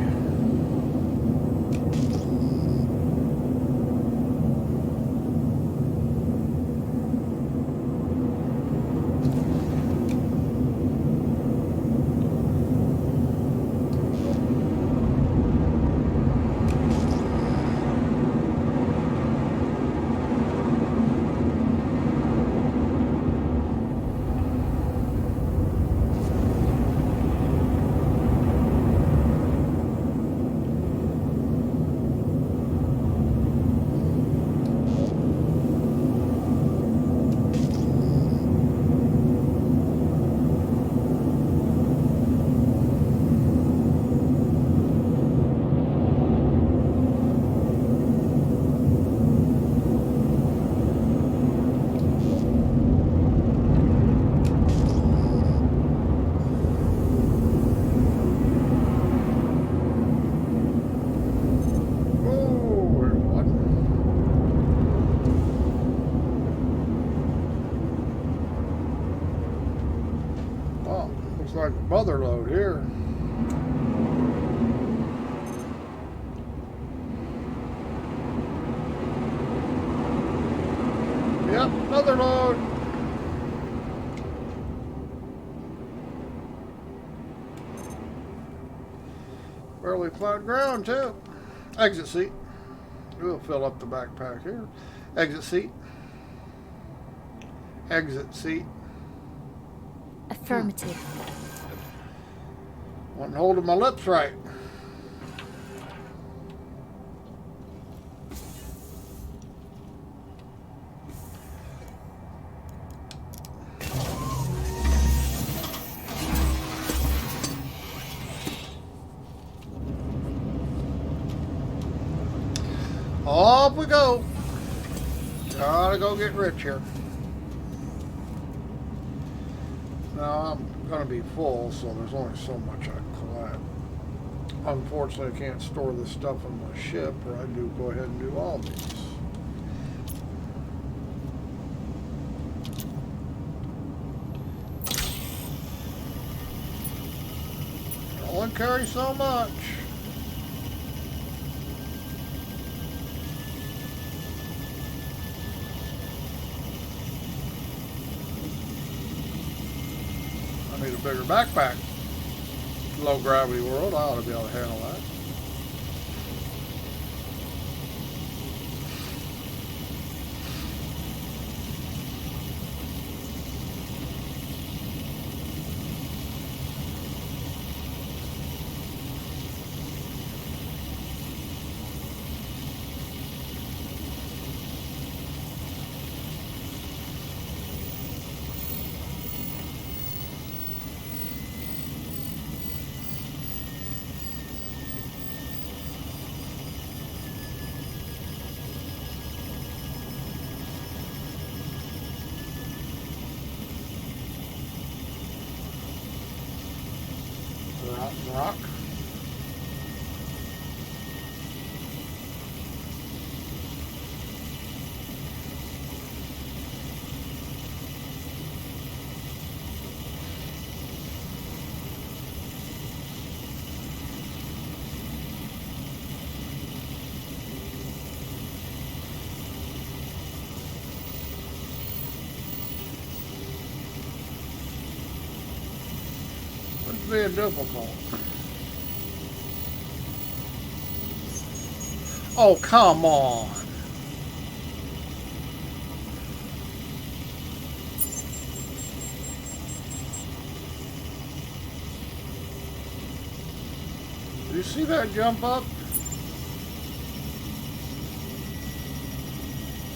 like a mother load here. Yep, another load. Barely plowed ground too. Exit seat. We'll fill up the backpack here. Exit seat. Exit seat. Affirmative. Wasn't holding my lips right. Off we go. Gotta go get rich here. Now I'm gonna be full, so there's only so much I can collect. Unfortunately, I can't store this stuff on my ship, or I do go ahead and do all these. I only carry so much. I need a bigger backpack. Low gravity world, I ought to be able to handle that. Rock. It's being difficult. Oh, come on. Did you see that jump up?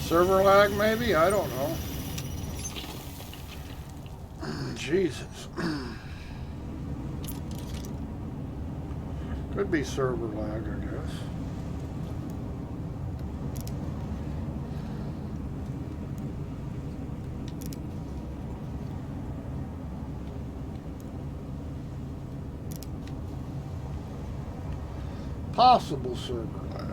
Server lag, maybe? I don't know. Jesus. Could be server lag, I guess. Possible server lag.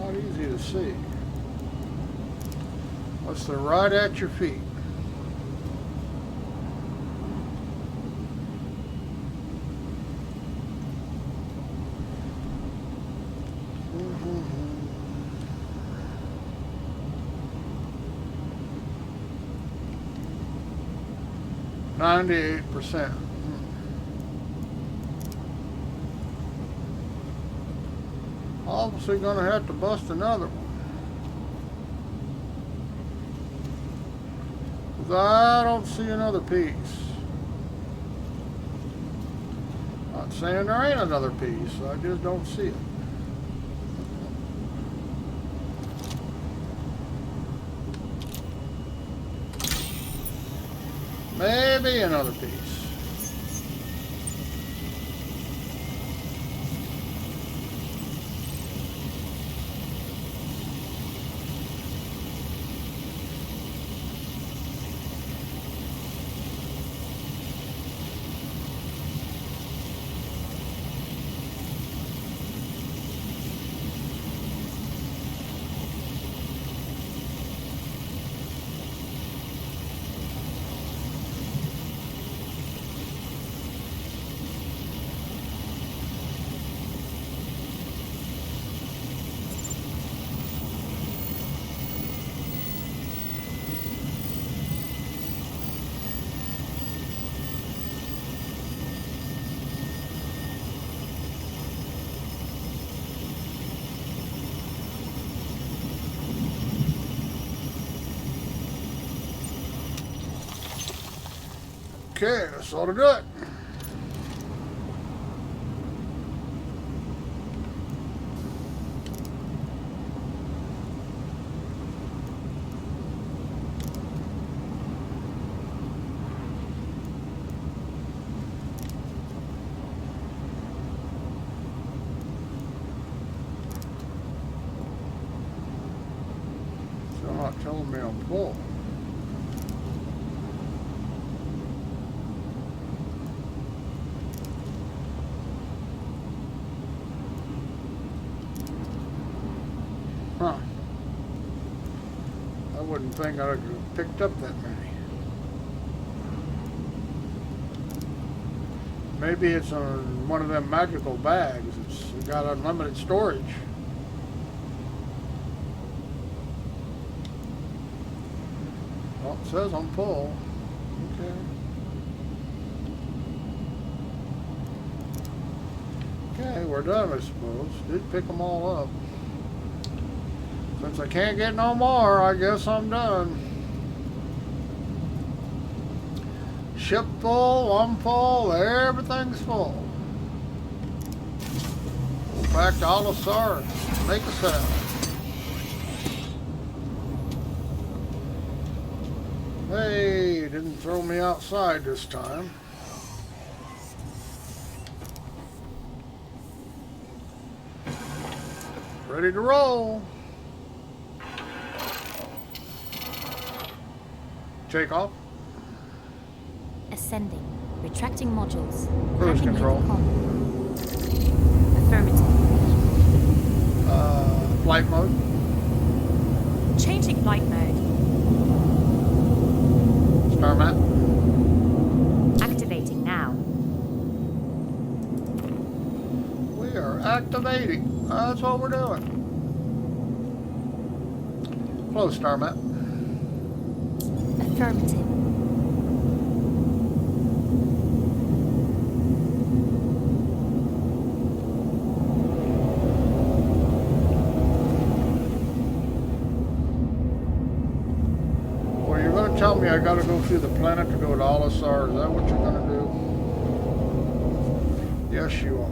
Easy to see. Unless they're right at your feet. Mm-hmm. 98%. Obviously gonna have to bust another one. 'Cause I don't see another piece. Not saying there ain't another piece. I just don't see it. Maybe another piece. Okay, that's all to do it. Still not telling me I'm full. Huh. I wouldn't think I'd have picked up that many. Maybe it's on one of them magical bags. It's got unlimited storage. Well, it says I'm full. Okay. Okay, we're done, I suppose. Did pick them all up. Since I can't get no more, I guess I'm done. Ship full, I'm full, everything's full. Go back to Allosaurus, make a salad. Hey, didn't throw me outside this time. Ready to roll. Take off. Ascending. Retracting modules. Cruise Handing control. you the comm. Affirmative. Flight mode. Changing flight mode. Star map. Activating now. We are activating. That's what we're doing. Close star map. Affirmative. Well, you're going to tell me I got to go through the planet to go to Allosaurus. Is that what you're going to do? Yes, you are.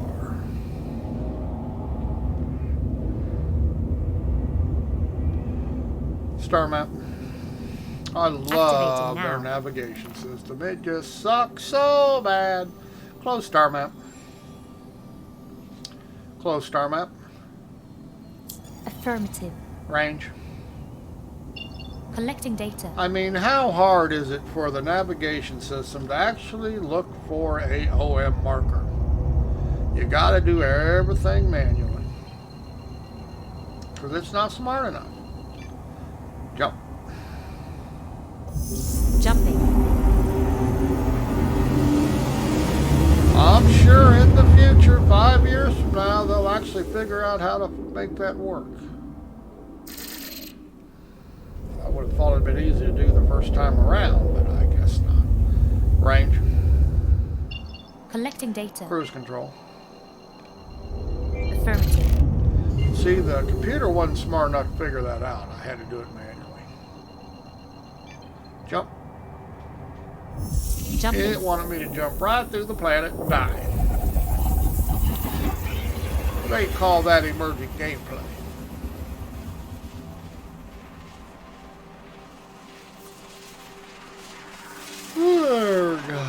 Star map. I love their navigation system. It just sucks so bad. Close star map. Close star map. Affirmative. Range. Collecting data. I mean, how hard is it for the navigation system to actually look for a OM marker? You got to do everything manually. Because it's not smart enough. Jump. Jumping. I'm sure in the future, 5 years from now, they'll actually figure out how to make that work. I would have thought it'd been easy to do the first time around, but I guess not. Range. Collecting data. Cruise control. Affirmative. See, the computer wasn't smart enough to figure that out. I had to do it manually. Jump. Jumping. It wanted me to jump right through the planet and die. They call that emerging gameplay. There we go.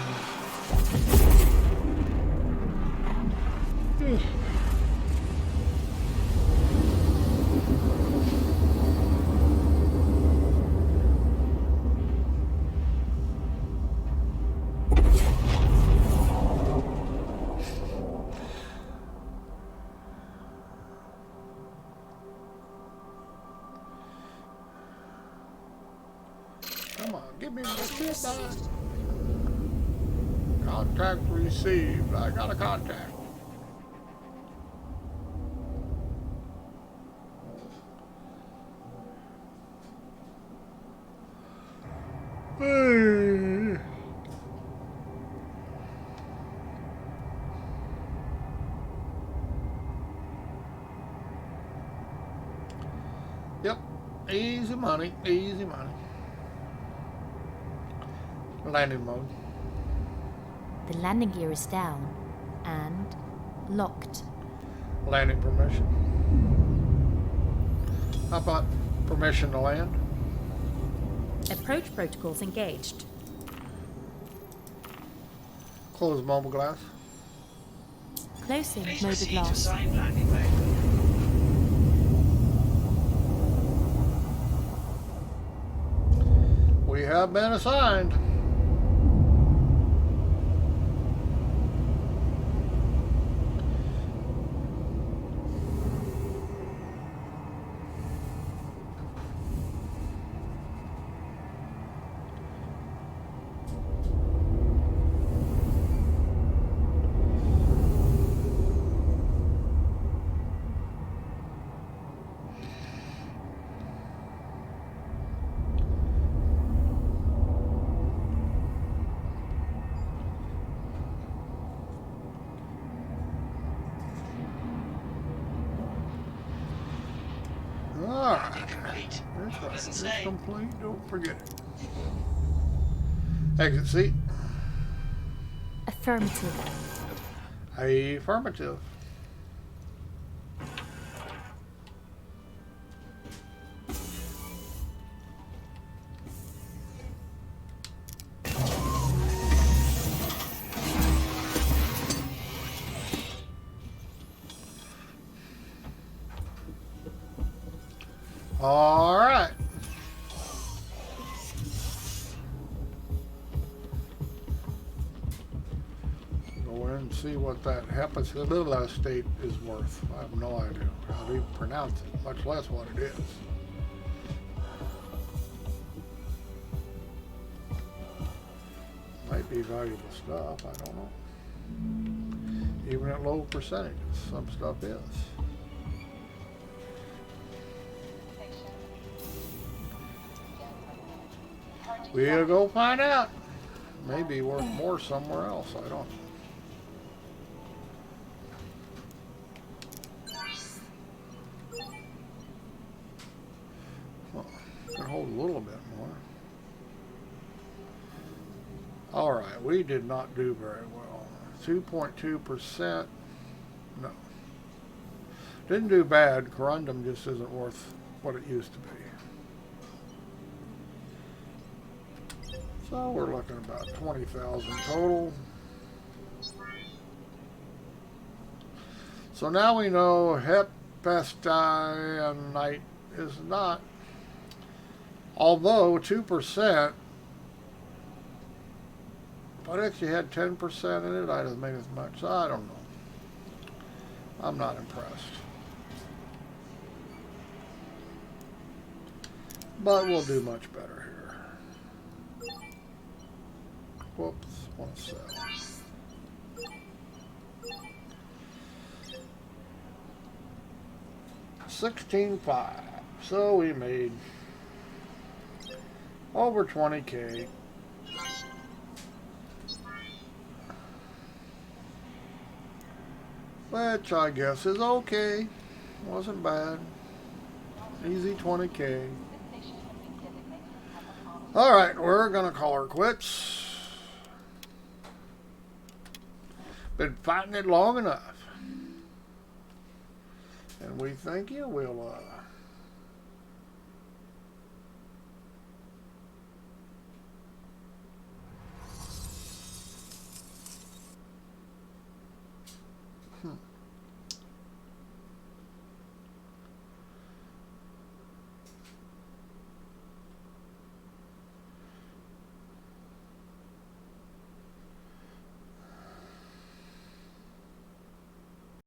Come on, give me my shit back. Contact received. I got a contact. Hey. Yep. Easy money. Easy money. Landing mode. The landing gear is down and locked. Landing permission. How about permission to land? Approach protocols engaged. Close mobile glass. Closing HSC mobile to glass. sign landing bay. We have been assigned. Alright. Complete. That's right. Doesn't It's say. complete. Don't forget it. Exit seat. Affirmative. Affirmative. All right. Go in and see what that happens. The little estate is worth. I have no idea how to even pronounce it, much less what it is. Might be valuable stuff. I don't know. Even at low percentages, some stuff is. We'll go find out. Maybe worth more somewhere else. I don't know. Well, could hold a little bit more. All right, we did not do very well. 2.2%. No. Didn't do bad. Corundum just isn't worth what it used to be. So we're looking at about 20,000 total. So now we know hepestionite is not, although 2%, but if you had 10% in it, I'd have made as much. So I don't know. I'm not impressed. But we'll do much better here. Whoops, one sec. 16.5. So we made over 20K. Which I guess is okay. Wasn't bad. Easy 20K. Alright, we're gonna call her quits. Been fighting it long enough. And we think you will,